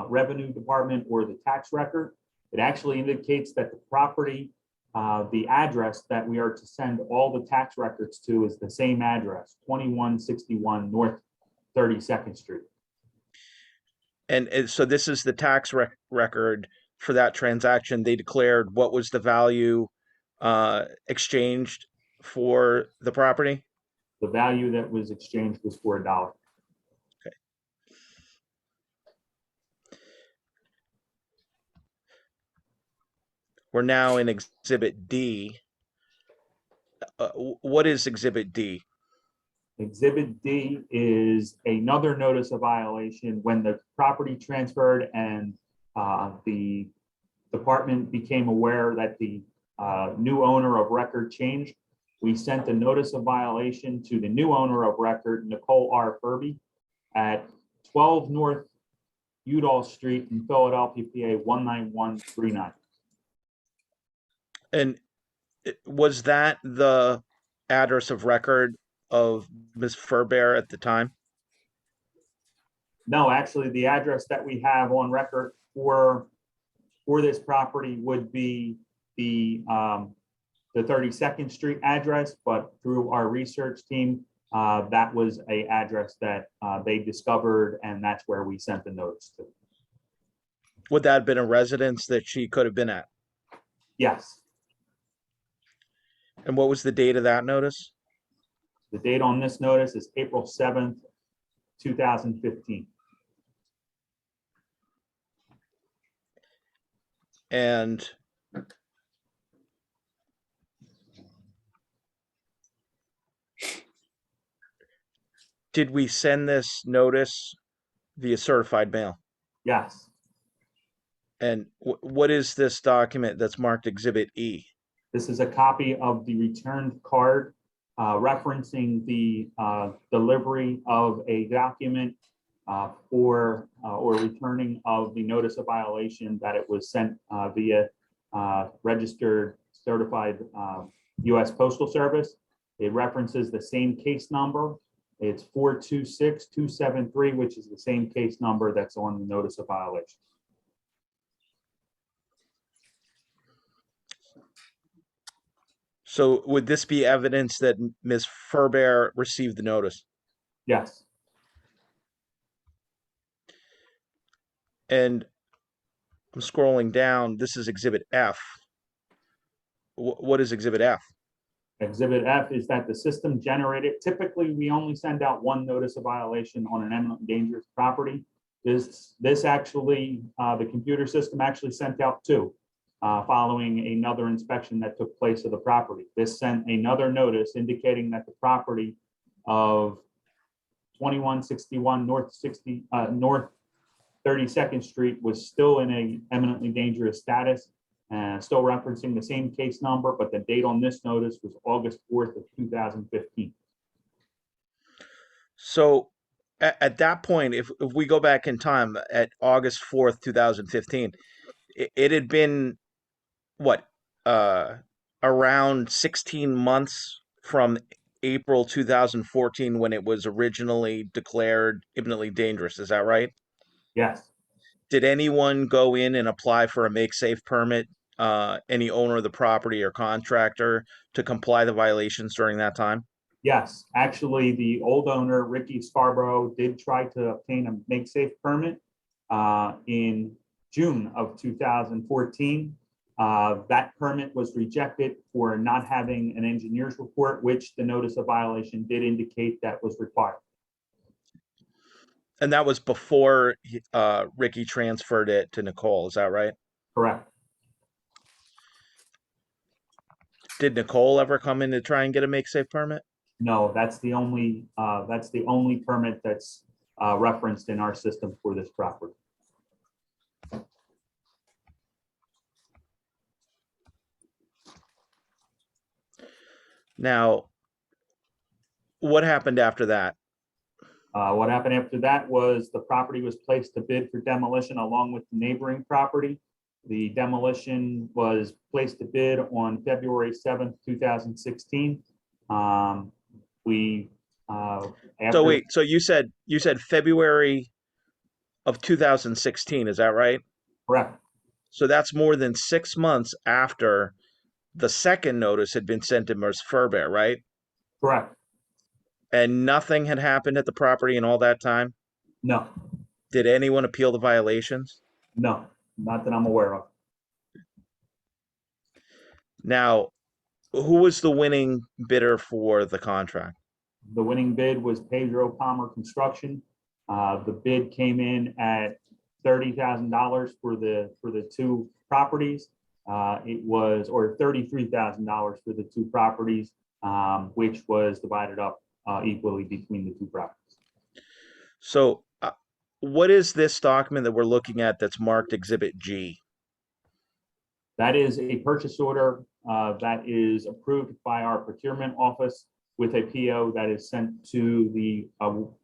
Revenue Department or the tax record. It actually indicates that the property, the address that we are to send all the tax records to is the same address, 2161 North 32nd Street. And so this is the tax record for that transaction. They declared what was the value exchanged for the property? The value that was exchanged was for $1. Okay. We're now in Exhibit D. What is Exhibit D? Exhibit D is another notice of violation when the property transferred and the department became aware that the new owner of record changed. We sent a notice of violation to the new owner of record, Nicole R. Furby, at 12 North Udall Street in Philadelphia, PA 19139. And was that the address of record of Ms. Furbear at the time? No, actually, the address that we have on record for this property would be the 32nd Street address, but through our research team, that was an address that they discovered, and that's where we sent the notice to. Would that have been a residence that she could have been at? Yes. And what was the date of that notice? The date on this notice is April 7th, 2015. And did we send this notice via certified mail? Yes. And what is this document that's marked Exhibit E? This is a copy of the returned card referencing the delivery of a document or returning of the notice of violation that it was sent via registered certified U.S. Postal Service. It references the same case number. It's 426273, which is the same case number that's on the notice of violation. So would this be evidence that Ms. Furbear received the notice? Yes, And I'm scrolling down. This is Exhibit F. What is Exhibit F? Exhibit F is that the system generated, typically, we only send out one notice of violation on an eminently dangerous property. This actually, the computer system actually sent out two, following another inspection that took place of the property. This sent another notice indicating that the property of 2161 North 32nd Street was still in a eminently dangerous status, and still referencing the same case number, but the date on this notice was August 4th of 2015. So at that point, if we go back in time at August 4th, 2015, it had been what, around 16 months from April 2014 when it was originally declared imminently dangerous. Is that right? Yes, Did anyone go in and apply for a make safe permit, any owner of the property or contractor, to comply the violations during that time? yes. Actually, the old owner, Ricky Scarborough, did try to obtain a make safe permit in June of 2014. That permit was rejected for not having an engineer's report, which the notice of violation did indicate that was required. And that was before Ricky transferred it to Nicole. Is that right? Correct. Did Nicole ever come in to try and get a make safe permit? No, that's the only permit that's referenced in our system for this property. Now, what happened after that? What happened after that was the property was placed to bid for demolition along with the neighboring property. The demolition was placed to bid on February 7th, 2016. So wait, so you said February of 2016, is that right? Correct, So that's more than 6 months after the second notice had been sent to Ms. Furbear, right? correct. And nothing had happened at the property in all that time? No, Did anyone appeal the violations? no, not that I'm aware of. Now, who was the winning bidder for the contract? The winning bid was Pedro Palmer Construction. The bid came in at $30,000 for the two properties. It was, or $33,000 for the two properties, which was divided up equally between the two properties. So, what is this document that we're looking at that's marked Exhibit G? That is a purchase order that is approved by our procurement office with a PO that is sent to the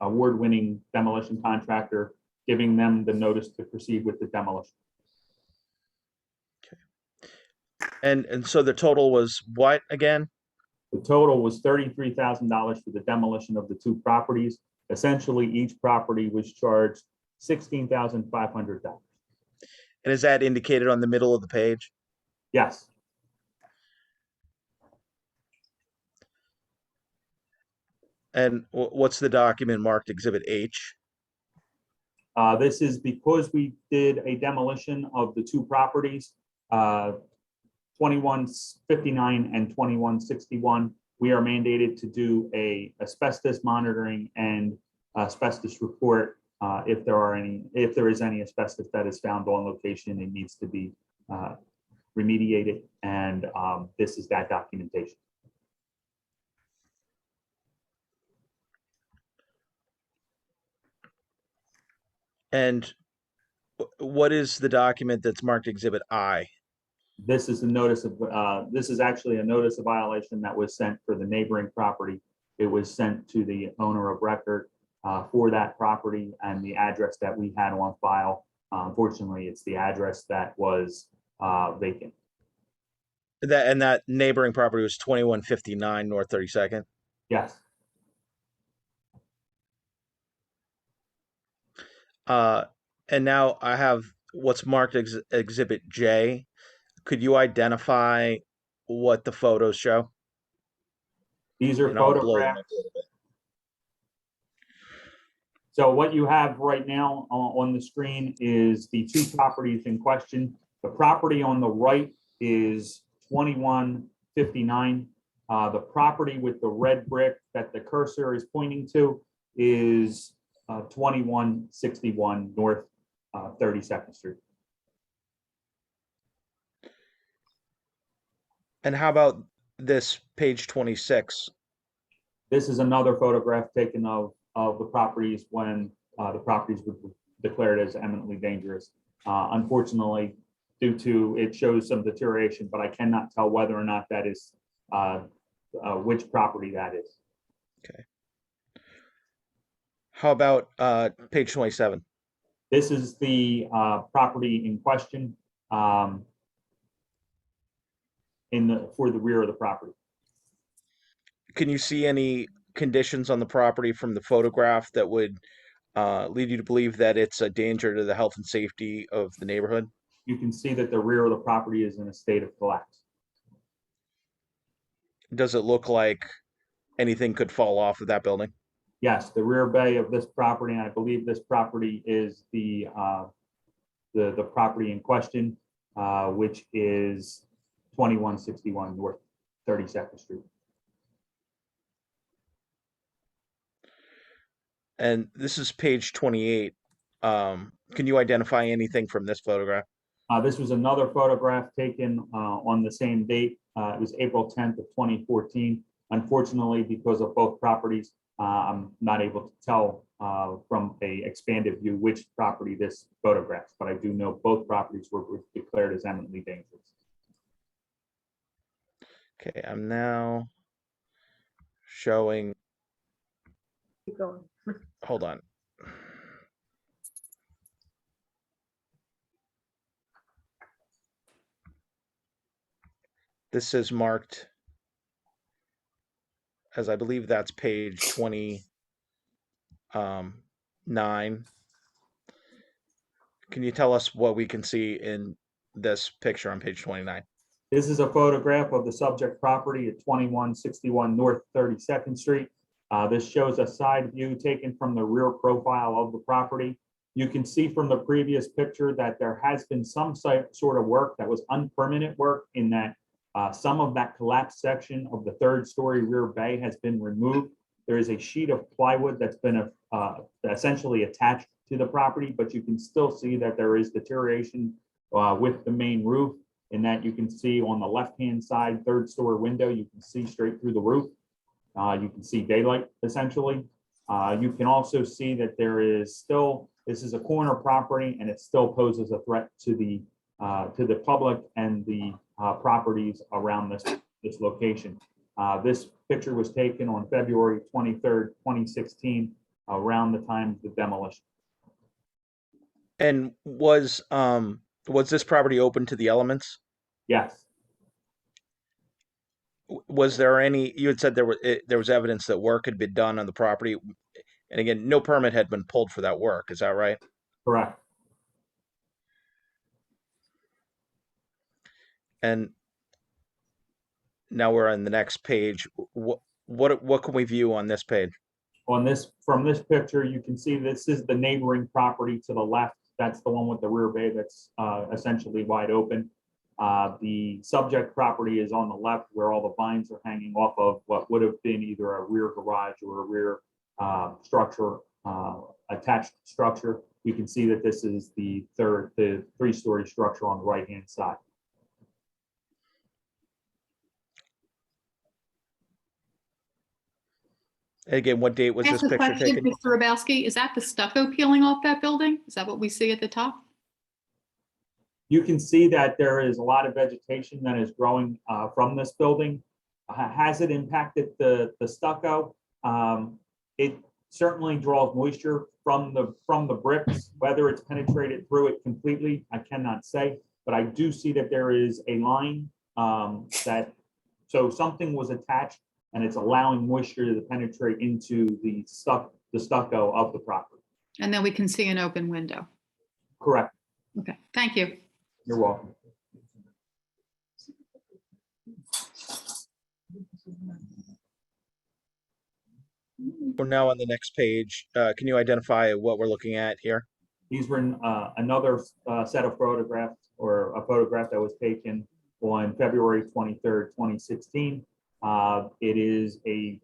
award-winning demolition contractor, giving them the notice to proceed with the demolition. And so the total was what again? The total was $33,000 for the demolition of the two properties. Essentially, each property was charged $16,500. And is that indicated on the middle of the page? Yes. And what's the document marked Exhibit H? This is because we did a demolition of the two properties, 2159 and 2161. We are mandated to do a asbestos monitoring and asbestos report. If there is any asbestos that is found on location, it needs to be remediated, and this is that documentation. And what is the document that's marked Exhibit I? This is a notice of, this is actually a notice of violation that was sent for the neighboring property. It was sent to the owner of record for that property and the address that we had on file. Unfortunately, it's the address that was vacant. That neighboring property was 2159 North 32nd? Yes. And now I have what's marked Exhibit J. Could you identify what the photos show? These are and I'll blow them up photographs. a little bit. So what you have right now on the screen is the two properties in question. The property on the right is 2159. The property with the red brick that the cursor is pointing to is 2161 North 32nd Street. And how about this page 26? This is another photograph taken of the properties when the properties were declared as eminently dangerous. Unfortunately, due to, it shows some deterioration, but I cannot tell whether or not that is which property that is. Okay. How about page 27? This is the property in question for the rear of the property. Can you see any conditions on the property from the photograph that would lead you to believe that it's a danger to the health and safety of the neighborhood? You can see that the rear of the property is in a state of collapse. Does it look like anything could fall off of that building? Yes, the rear bay of this property, and I believe this property is the property in question, which is 2161 North 32nd Street. And this is page 28. Can you identify anything from this photograph? This was another photograph taken on the same date. It was April 10th of 2014. Unfortunately, because of both properties, I'm not able to tell from a expanded view which property this photographs, but I do know both properties were declared as eminently dangerous. Okay, I'm now showing. Keep going. Hold on. This is marked as, I believe that's page 29. Can you tell us what we can see in this picture on page 29? This is a photograph of the subject property at 2161 North 32nd Street. This shows a side view taken from the rear profile of the property. You can see from the previous picture that there has been some sort of work that was unpermitted work, in that some of that collapsed section of the third story rear bay has been removed. There is a sheet of plywood that's been essentially attached to the property, but you can still see that there is deterioration with the main roof, in that you can see on the left-hand side, third story window, you can see straight through the roof. You can see daylight, essentially. You can also see that there is still, this is a corner property, and it still poses a threat to the public and the properties around this location. This picture was taken on February 23rd, 2016, around the time of the demolition. And was this property open to the elements? Yes. Was there any, you had said there was evidence that work had been done on the property, and again, no permit had been pulled for that work, is that right? Correct. And now we're on the next page. What can we view on this page? From this picture, you can see this is the neighboring property to the left. That's the one with the rear bay that's essentially wide open. The subject property is on the left, where all the vines are hanging off of what would have been either a rear garage or a rear structure, attached structure. You can see that this is the three-story structure on the right-hand side. Again, what date was Ask this a picture question, taken? Mr. Rabowski, is that the stucco peeling off that building? Is that what we see at the top? You can see that there is a lot of vegetation that is growing from this building. Has it impacted the stucco? It certainly draws moisture from the bricks. Whether it's penetrated through it completely, I cannot say, but I do see that there is a line so something was attached, and it's allowing moisture to penetrate into the stucco of the property. And then we can see an open window. Correct. Okay, thank you. You're welcome. We're now on the next page. Can you identify what we're looking at here? These were another set of photographs, or a photograph that was taken on February 23rd, 2016. It is a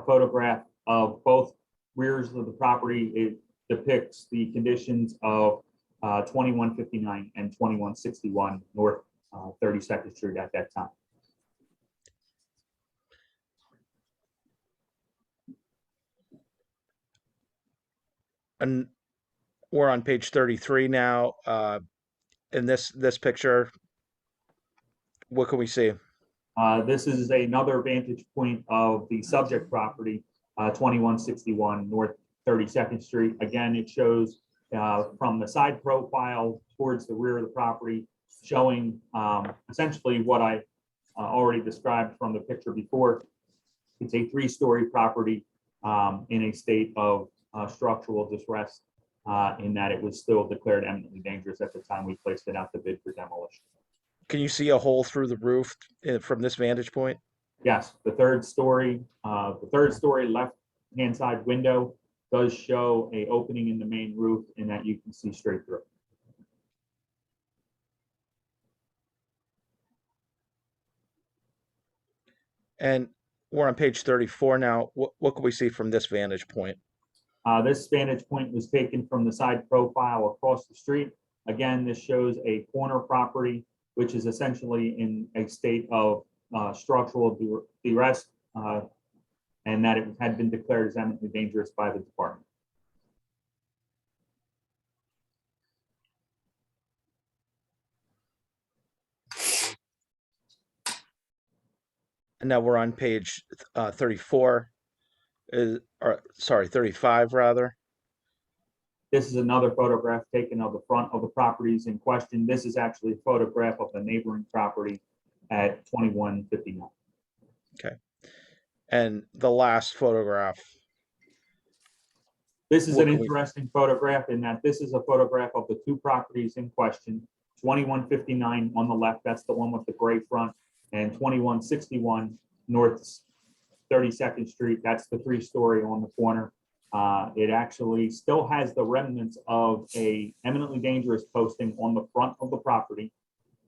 photograph of both rears of the property. It depicts the conditions of 2159 and 2161 North 32nd Street at that time. And we're on page 33 now. In this picture, what can we see? This is another vantage point of the subject property, 2161 North 32nd Street. Again, it shows from the side profile towards the rear of the property, showing essentially what I already described from the picture before. It's a 3-story property in a state of structural distress, in that it was still declared eminently dangerous at the time we placed it out to bid for demolition. Can you see a hole through the roof from this vantage point? Yes, the third story left-hand side window does show a opening in the main roof, in that you can see straight through. And we're on page 34 now. What can we see from this vantage point? This vantage point was taken from the side profile across the street. Again, this shows a corner property, which is essentially in a state of structural duress, and that it had been declared as eminently dangerous by the department. And now we're on page 34. Sorry, 35 rather. This is another photograph taken of the front of the properties in question. This is actually a photograph of the neighboring property at 2159. Okay. And the last photograph. This is an interesting photograph, in that this is a photograph of the 2 properties in question. 2159 on the left, that's the one with the gray front, and 2161 North 32nd Street, that's the 3-story on the corner. It actually still has the remnants of a eminently dangerous posting on the front of the property.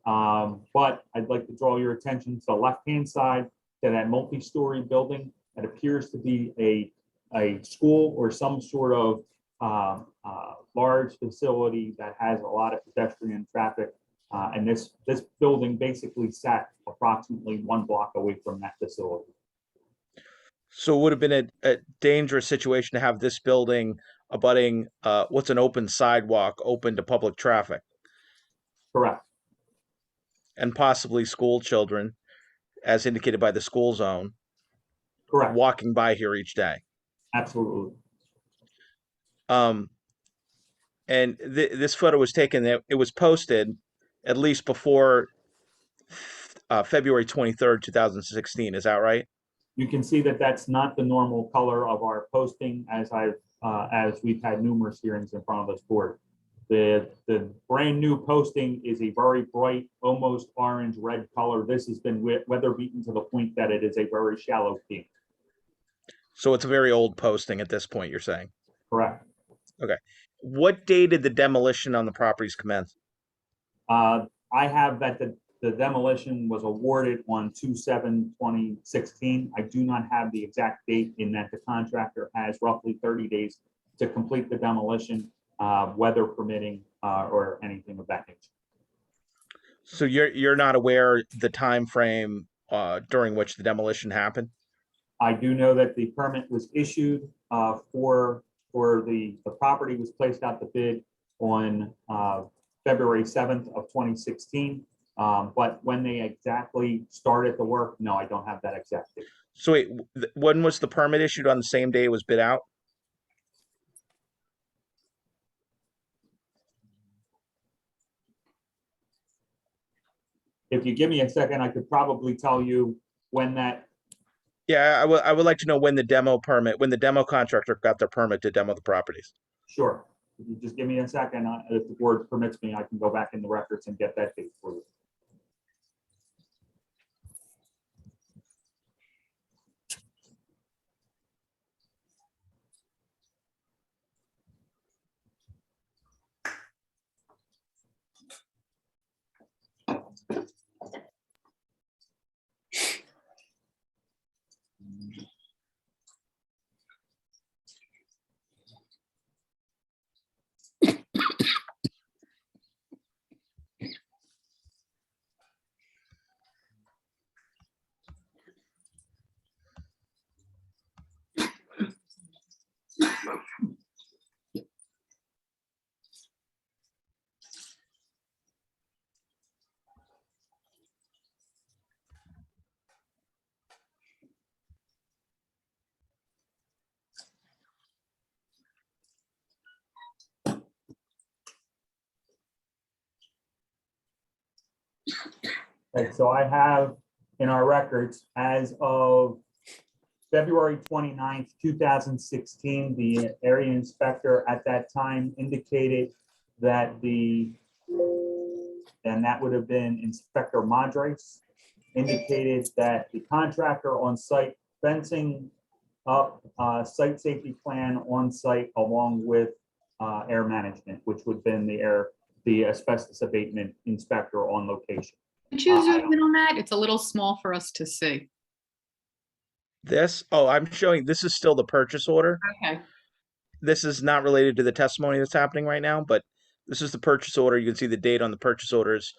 But I'd like to draw your attention to the left-hand side, to that multi-story building that appears to be a school or some sort of large facility that has a lot of pedestrian traffic. And this building basically sat approximately 1 block away from that facility. So it would have been a dangerous situation to have this building abutting what's an open sidewalk open to public traffic. Correct. And possibly school children, as indicated by the school zone. Correct. Walking by here each day. Absolutely. And this photo was taken, it was posted at least before February 23rd, 2016. Is that right? You can see that that's not the normal color of our posting, as we've had numerous hearings in front of this board. The brand new posting is a very bright, almost orange red color. This has been weather beaten to the point that it is a very shallow pink. So it's a very old posting at this point, you're saying? Correct. Okay. What day did the demolition on the properties commence? I have that the demolition was awarded on 2/7/2016. I do not have the exact date, in that the contractor has roughly 30 days to complete the demolition, weather permitting, or anything of that nature. So you're not aware the time frame during which the demolition happened? I do know that the permit was issued for the property was placed out to bid on February 7th of 2016. But when they exactly started the work, no, I don't have that exact date. So wait, when was the permit issued? On the same day it was bid out? If you give me a second, I could probably tell you when that. Yeah, I would like to know when the demo contractor got their permit to demo the properties. Sure. If you just give me a second, if the board permits me, I can go back in the records and get that date for you. Okay, so I have in our records, as of February 29th, 2016, the area inspector at that time indicated that and that would have been Inspector Madres, indicated that the contractor on site fencing up site safety plan on site along with air management, which would have been the asbestos abatement inspector on location. Could you zoom in on that? It's a little small for us to see. I'm showing, this is still the purchase order. Okay. This is not related to the testimony that's happening right now, but this is the purchase order. You can see the date on the purchase orders,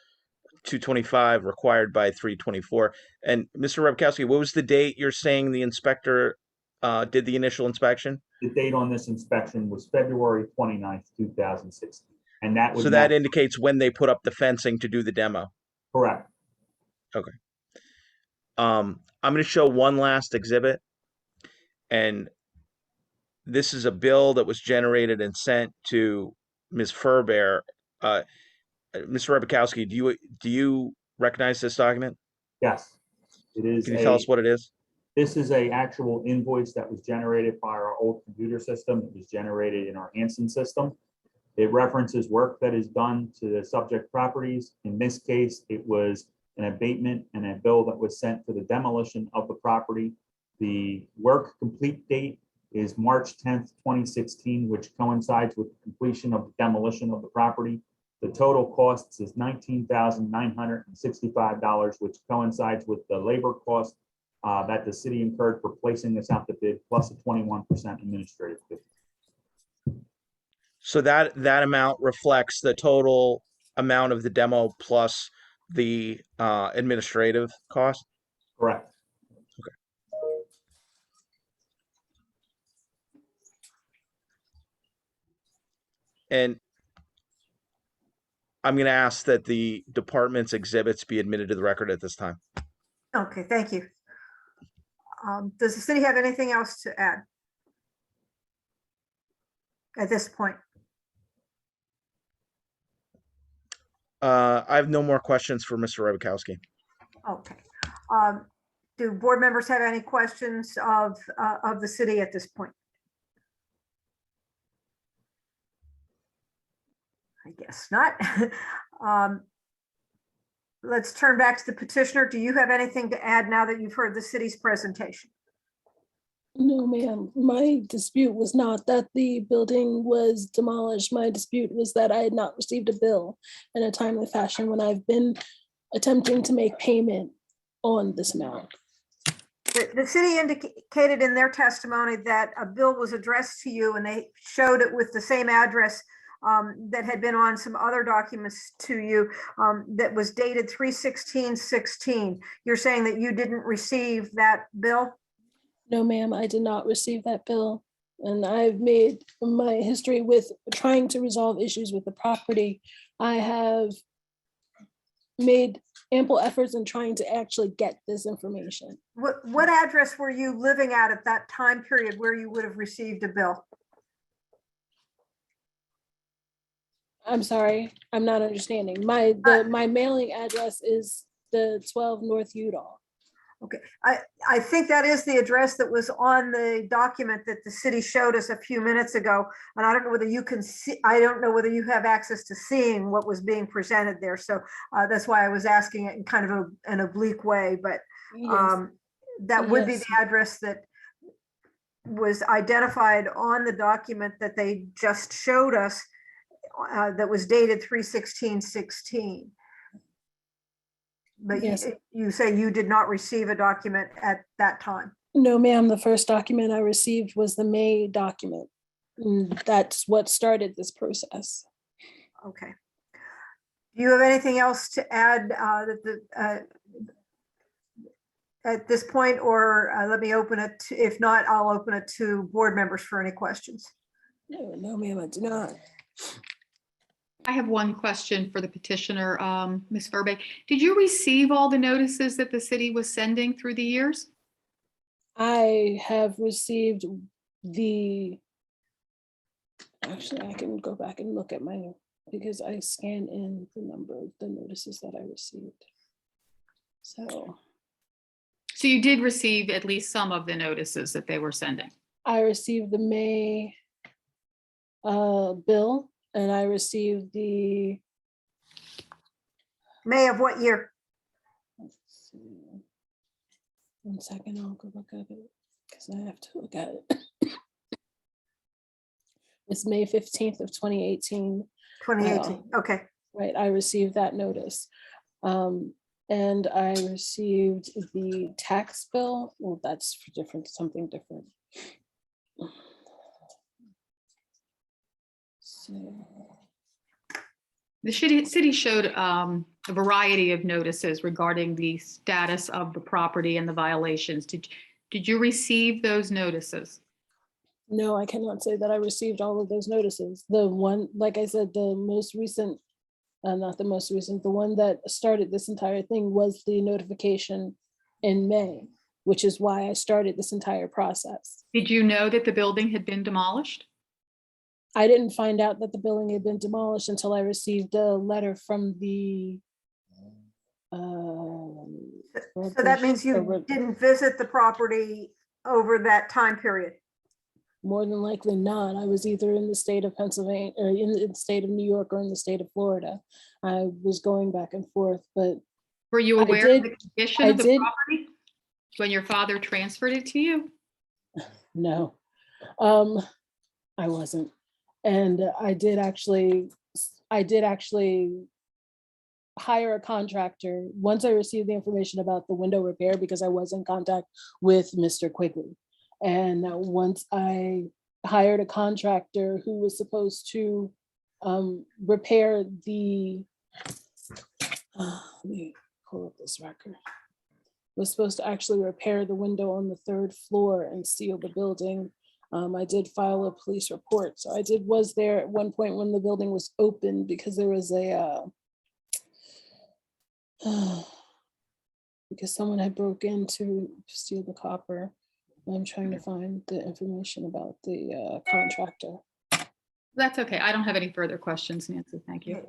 225, required by 324. And Mr. Rebkowski, what was the date you're saying the inspector did the initial inspection? The date on this inspection was February 29th, 2016. And that would So that indicates when they put up the fencing to do the demo. correct. Okay. I'm going to show one last exhibit, and this is a bill that was generated and sent to Ms. Furbear. Mr. Rebkowski, do you recognize this document? Yes, it is. Can you tell us what it is? This is a actual invoice that was generated by our old computer system. It was generated in our Hanson system. It references work that is done to the subject properties. In this case, it was an abatement and a bill that was sent for the demolition of the property. The work complete date is March 10th, 2016, which coincides with the completion of the demolition of the property. The total costs is $19,965, which coincides with the labor cost that the city incurred for placing this out to bid, plus a 21% administrative fee. So that amount reflects the total amount of the demo plus the administrative cost? Correct. And I'm going to ask that the department's exhibits be admitted to the record at this time. Okay, thank you. Does the city have anything else to add at this point? I have no more questions for Mr. Rebkowski. Okay. Do board members have any questions of the city at this point? I guess not. Let's turn back to the petitioner. Do you have anything to add now that you've heard the city's presentation? No, ma'am. My dispute was not that the building was demolished. My dispute was that I had not received a bill in a timely fashion when I've been attempting to make payment on this amount. The city indicated in their testimony that a bill was addressed to you and they showed it with the same address that had been on some other documents to you that was dated 3/16/16. You're saying that you didn't receive that bill? No, ma'am, I did not receive that bill. And I've made my history with trying to resolve issues with the property. I have made ample efforts in trying to actually get this information. What address were you living at that time period where you would have received a bill? I'm sorry, I'm not understanding. My mailing address is the 12 North Udall. Okay, I think that is the address that was on the document that the city showed us a few minutes ago. And I don't know whether you can see, I don't know whether you have access to seeing what was being presented there. So that's why I was asking it in kind of an oblique way, but that would be the address that was identified on the document that they just showed us that was dated 3/16/16. But yes, you say you did not receive a document at that time? No, ma'am. The first document I received was the May document. That's what started this process. Okay. Do you have anything else to add at this point, or let me open it? If not, I'll open it to board members for any questions. No, ma'am, I do not. I have one question for the petitioner, Ms. Furbeck. Did you receive all the notices that the city was sending through the years? I have received actually, I can go back and look at my because I scanned in the number of the notices that I received. So you did receive at least some of the notices that they were sending. I received the May bill, and I received the, May of what year? let's see, 1 second, I'll go look at it because I have to look at it. It's May 15th of 2018. 2018. Okay. Right, I received that notice. And I received the tax bill. Well, that's for different, something different. So, The city showed a variety of notices regarding the status of the property and the violations. Did you receive those notices? no, I cannot say that I received all of those notices. The one, like I said, the most recent, not the most recent, the one that started this entire thing was the notification in May, which is why I started this entire process. Did you know that the building had been demolished? I didn't find out that the building had been demolished until I received a letter from the So that means you didn't visit the property over that time period. more than likely not. I was either in the state of Pennsylvania or in the state of New York or in the state of Florida. I was going back and forth, but Were you I aware did- of the condition I of the did- property when your father transferred it to you? no, I wasn't. And I did actually hire a contractor once I received the information about the window repair, because I was in contact with Mr. Quigley. And once I hired a contractor who was supposed to repair the, let me pull up this record, was supposed to actually repair the window on the 3rd floor and seal the building. I did file a police report. So I was there at one point when the building was open, because there was because someone had broke in to steal the copper. I'm trying to find the information about the contractor. That's okay. I don't have any further questions, Nancy. Thank you.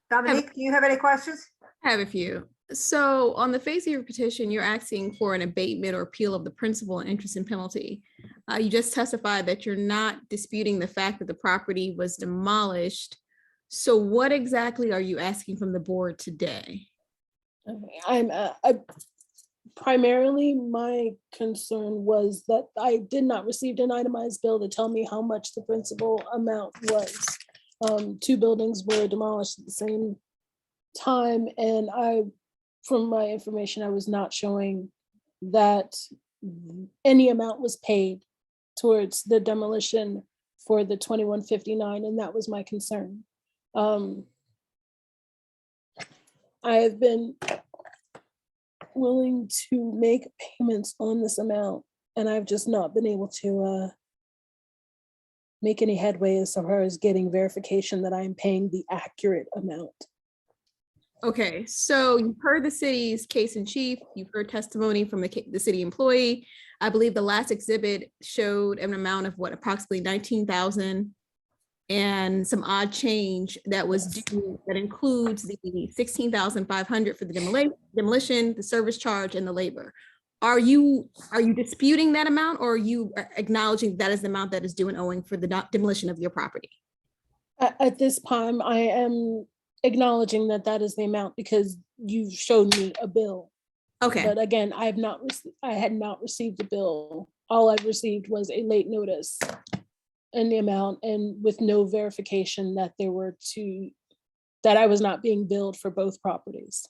Dominique, do you have any questions? I have a few. So on the face of your petition, you're asking for an abatement or appeal of the principal and interest and penalty. You just testified that you're not disputing the fact that the property was demolished. So what exactly are you asking from the board today? Okay, primarily my concern was that I did not receive an itemized bill to tell me how much the principal amount was. 2 buildings were demolished at the same time, and from my information, I was not showing that any amount was paid towards the demolition for the 2159, and that was my concern. I have been willing to make payments on this amount, and I've just not been able to make any headway as far as getting verification that I'm paying the accurate amount. Okay, so you've heard the city's case in chief, you've heard testimony from the city employee. I believe the last exhibit showed an amount of what, approximately 19,000 and some odd change that was due, that includes the 16,500 for the demolition, the service charge, and the labor. Are you disputing that amount, or are you acknowledging that is the amount that is due and owing for the demolition of your property? At this time, I am acknowledging that that is the amount because you showed me a bill. Okay. But again, I had not received a bill. All I've received was a late notice and the amount, and with no verification that that I was not being billed for both properties.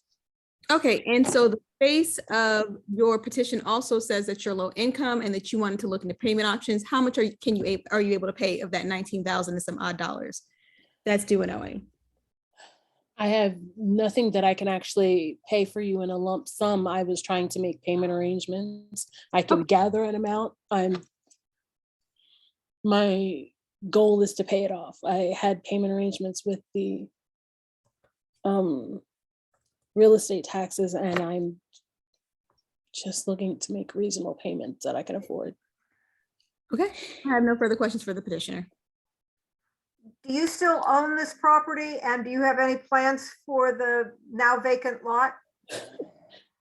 Okay, and so the face of your petition also says that you're low income and that you wanted to look into payment options. How much are you able to pay of that 19,000 and some odd dollars that's due and owing? I have nothing that I can actually pay for you in a lump sum. I was trying to make payment arrangements. I can gather an amount. My goal is to pay it off. I had payment arrangements with the real estate taxes, and I'm just looking to make reasonable payments that I can afford. Okay, I have no further questions for the petitioner. Do you still own this property and do you have any plans for the now vacant lot? It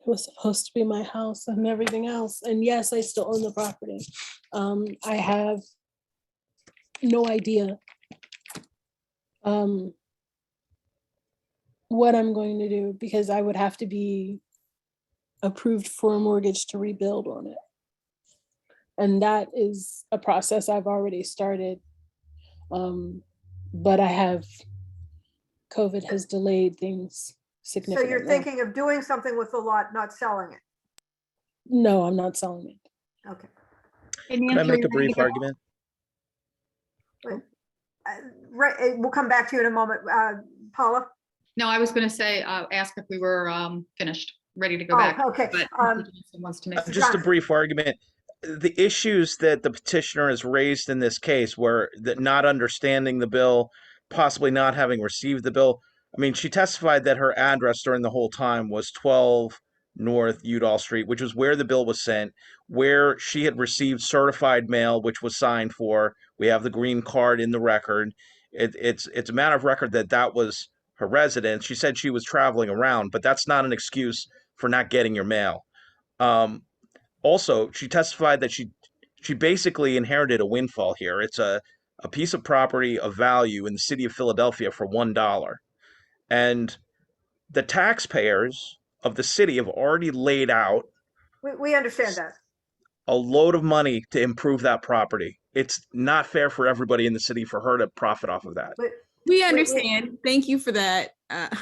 was supposed to be my house and everything else. And yes, I still own the property. I have no idea what I'm going to do because I would have to be approved for a mortgage to rebuild on it. And that is a process I've already started. But COVID has delayed things So significantly. you're thinking of doing something with the lot, not selling it? No, I'm not selling it. Okay. Can I make a brief argument? Right, we'll come back to you in a moment. Paula? No, I was going to say, ask if we were finished, ready to go Oh, back. okay. But wants to make some Just a brief argument. The issues that the petitioner has raised in this case were that not understanding the bill, possibly not having received the bill. I mean, she testified that her address during the whole time was 12 North Udall Street, which was where the bill was sent, where she had received certified mail, which was signed for. We have the green card in the record. It's a matter of record that that was her residence. She said she was traveling around, but that's not an excuse for not getting your mail. Also, she testified that she basically inherited a windfall here. It's a piece of property of value in the city of Philadelphia for $1. And the taxpayers of the city have already laid out We understand that. a load of money to improve that property. It's not fair for everybody in the city for her to profit off of that. We understand. Thank you for that.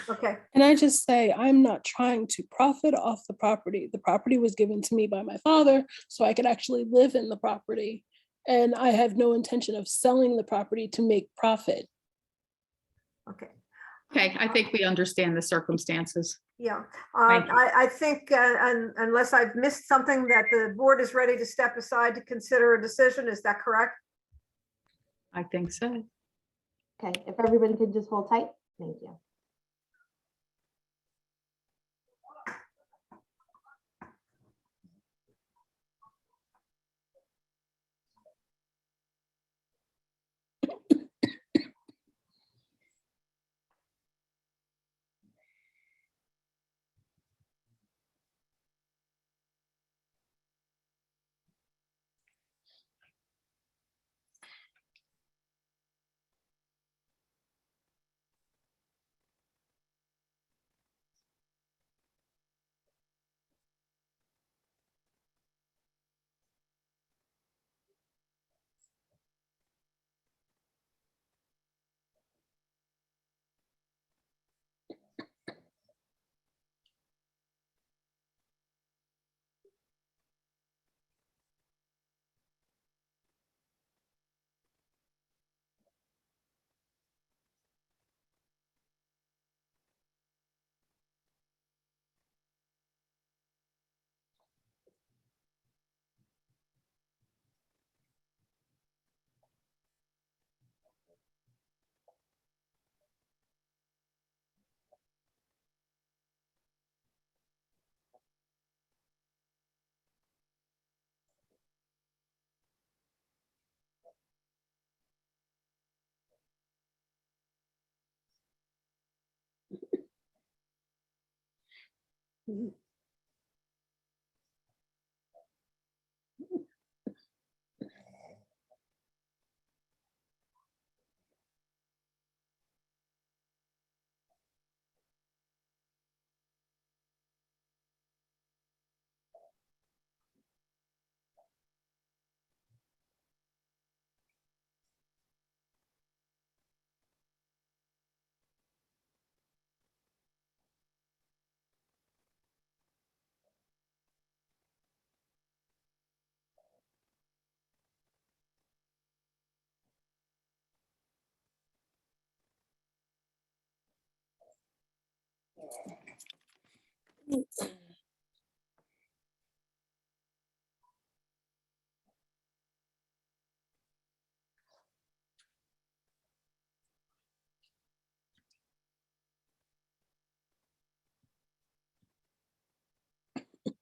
Okay. And I just say, I'm not trying to profit off the property. The property was given to me by my father, so I could actually live in the property. And I have no intention of selling the property to make profit. Okay. Okay, I think we understand the circumstances. Yeah, Thank you. I think unless I've missed something, that the board is ready to step aside to consider a decision. Is that correct? I think so. Okay, if everybody could just hold tight, thank you.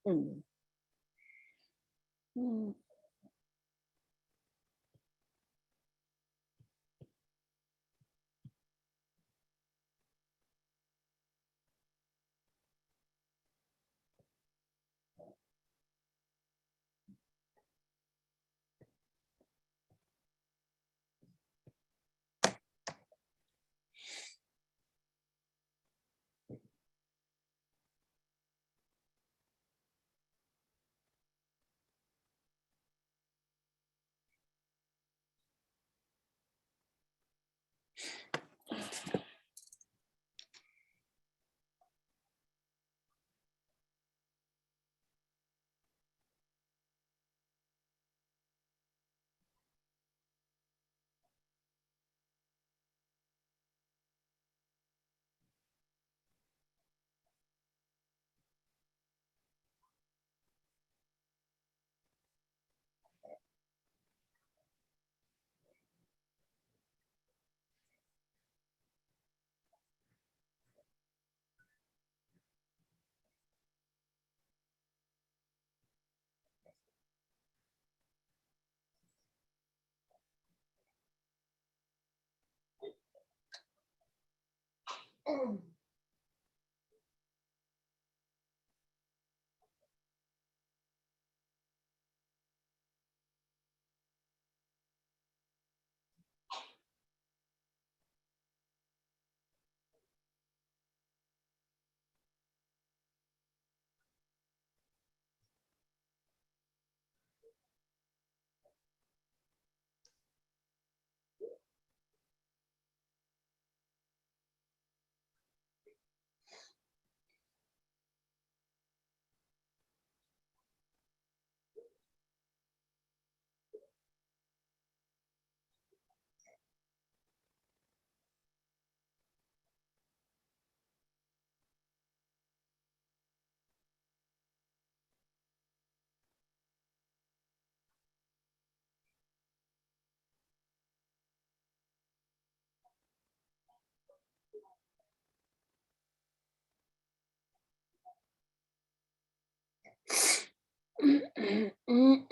Mm. Mm.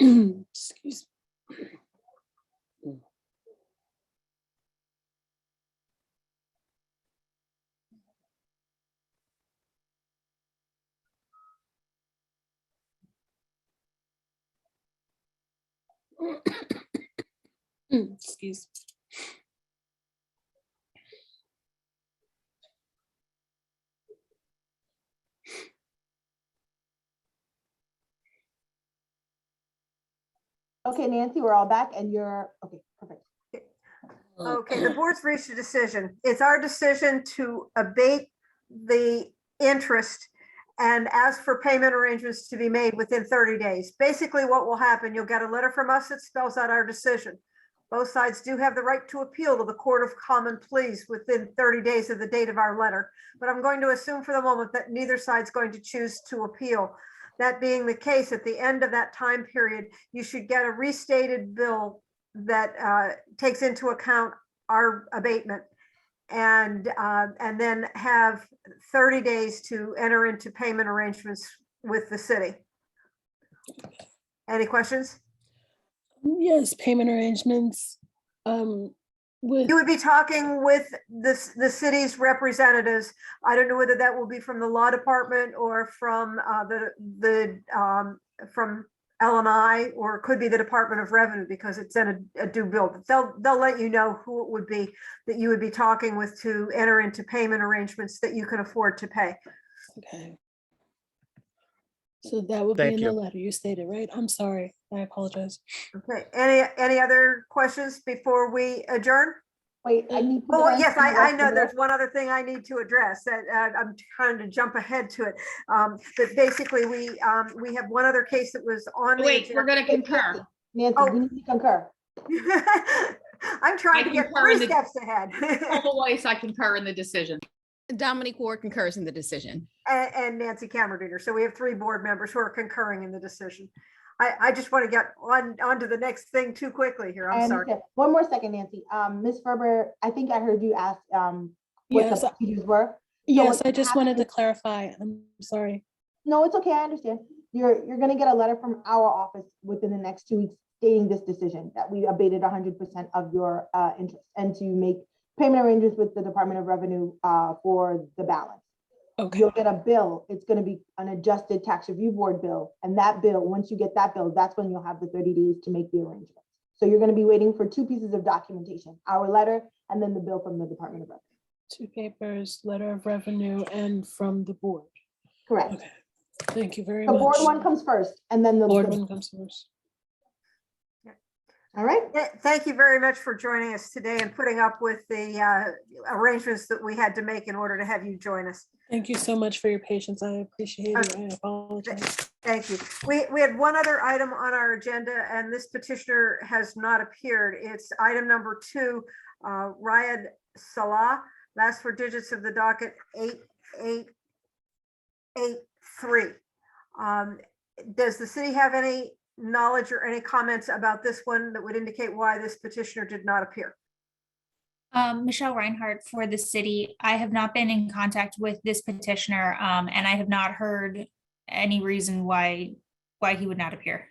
Excuse excuse. Okay, Nancy, we're all back and you're, okay, perfect. Okay, the board's reached a decision. It's our decision to abate the interest and ask for payment arrangements to be made within 30 days. Basically, what will happen, you'll get a letter from us that spells out our decision. Both sides do have the right to appeal to the Court of Common Pleas within 30 days of the date of our letter. But I'm going to assume for the moment that neither side's going to choose to appeal. That being the case, at the end of that time period, you should get a restated bill that takes into account our abatement and then have 30 days to enter into payment arrangements with the city. Any questions? Yes, payment arrangements. With You would be talking with the city's representatives. I don't know whether that will be from the law department or from from L&I, or it could be the Department of Revenue because it's in a due bill. They'll let you know who it would be that you would be talking with to enter into payment arrangements that you can afford to pay. okay. So that would be Thank in you. the letter you stated, right? I'm sorry. I apologize. Okay, any other questions before we adjourn? Wait, I need. Oh, concurrence yes, from the I rest of know the- there's one other thing I need to address that I'm trying to jump ahead to it. But basically, we have one other case that was on the Wait, we're agenda. gonna concur. Nancy, Oh. we need to concur. I'm trying I to get concur in 3 the- steps ahead. Otherwise, I concur in the decision. Dominique Ward concurs in the decision. And Nancy Cameron. So we have 3 board members who are concurring in the decision. I just want to get on to the next thing too quickly here. I I'm sorry. understand. One more second, Nancy. Ms. Ferber, I think I heard you ask what Yes, the procedures were. yes, what I just happened wanted to is- clarify. I'm sorry. No, it's okay. I understand. You're gonna get a letter from our office within the next 2 weeks stating this decision, that we abated 100% of your interest and to make payment arrangements with the Department of Revenue for the balance. Okay, You'll get a bill. It's gonna be an adjusted tax review board bill. And that bill, once you get that bill, that's when you'll have the 30 days to make the arrangements. So you're gonna be waiting for 2 pieces of documentation, our letter and then the bill from the Department of Revenue. 2 papers, letter of revenue, and from the board. Correct. Okay, thank you very The board much. one comes first and then the. Board one comes first. All right. Thank you very much for joining us today and putting up with the arrangements that we had to make in order to have you join us. Thank you so much for your patience. I appreciate it. I apologize. Thank you. We had one other item on our agenda, and this petitioner has not appeared. It's item number 2, Riyad Salah, last 4 digits of the docket 8883. Does the city have any knowledge or any comments about this one that would indicate why this petitioner did not appear? Michelle Reinhardt for the city. I have not been in contact with this petitioner, and I have not heard any reason why he would not appear.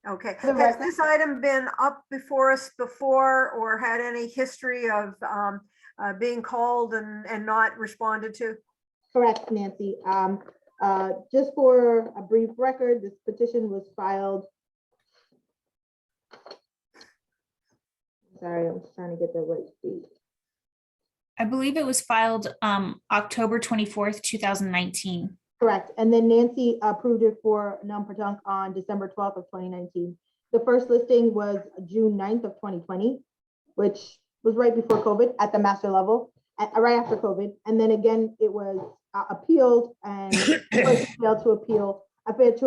Okay, For the has record- this item been up before us before or had any history of being called and not responded to? Correct, Nancy. Just for a brief record, this petition was filed. Sorry, I'm just trying to get the right date. I believe it was filed October 24th, 2019. Correct. And then Nancy approved it for non-protunct on December 12th of 2019. The first listing was June 9th of 2020, which was right before COVID at the master level, right after COVID. And then again, it was appealed and failed to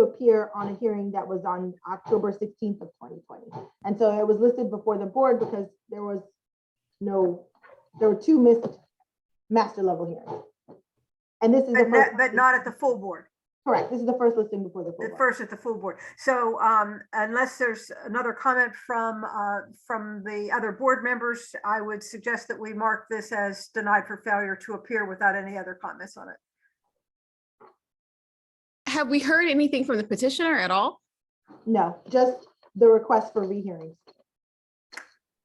appear on a hearing that was on October 16th of 2020. And so it was listed before the board because there were two missed master level hearings. And this is the first, But not at the full board. correct. This is the first listing before the full At board. first at the full board. So unless there's another comment from the other board members, I would suggest that we mark this as denied for failure to appear without any other comments on it. Have we heard anything from the petitioner at all? No, just the request for rehearings.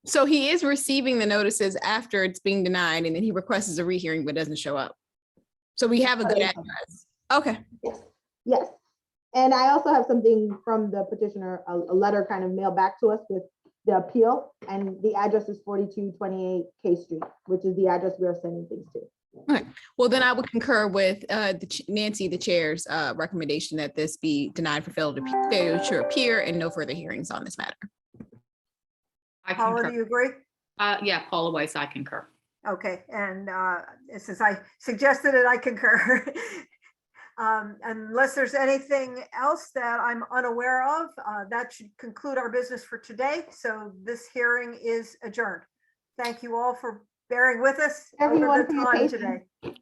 So he is receiving the notices after it's being denied, and then he requests a rehearing but doesn't show up. So we have a good address. Okay. Yes. And I also have something from the petitioner, a letter kind of mailed back to us with the appeal, and the address is 4228 K Street, which is the address we are sending things to. Okay. Well, then I would concur with Nancy, the chair's recommendation that this be denied for failure to appear and no further hearings on this matter. I Paula, do concur. you agree? Yeah, Paula Weiss, I concur. Okay, and since I suggested it, I concur. Unless there's anything else that I'm unaware of, that should conclude our business for today. So this hearing is adjourned. Thank you all for bearing with us Everyone over for the your time patience. today.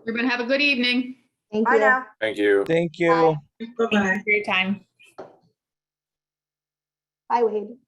Everyone have a good evening. Thank Bye you. now. Thank you. Thank you. Thank you for your time. Bye, Wade.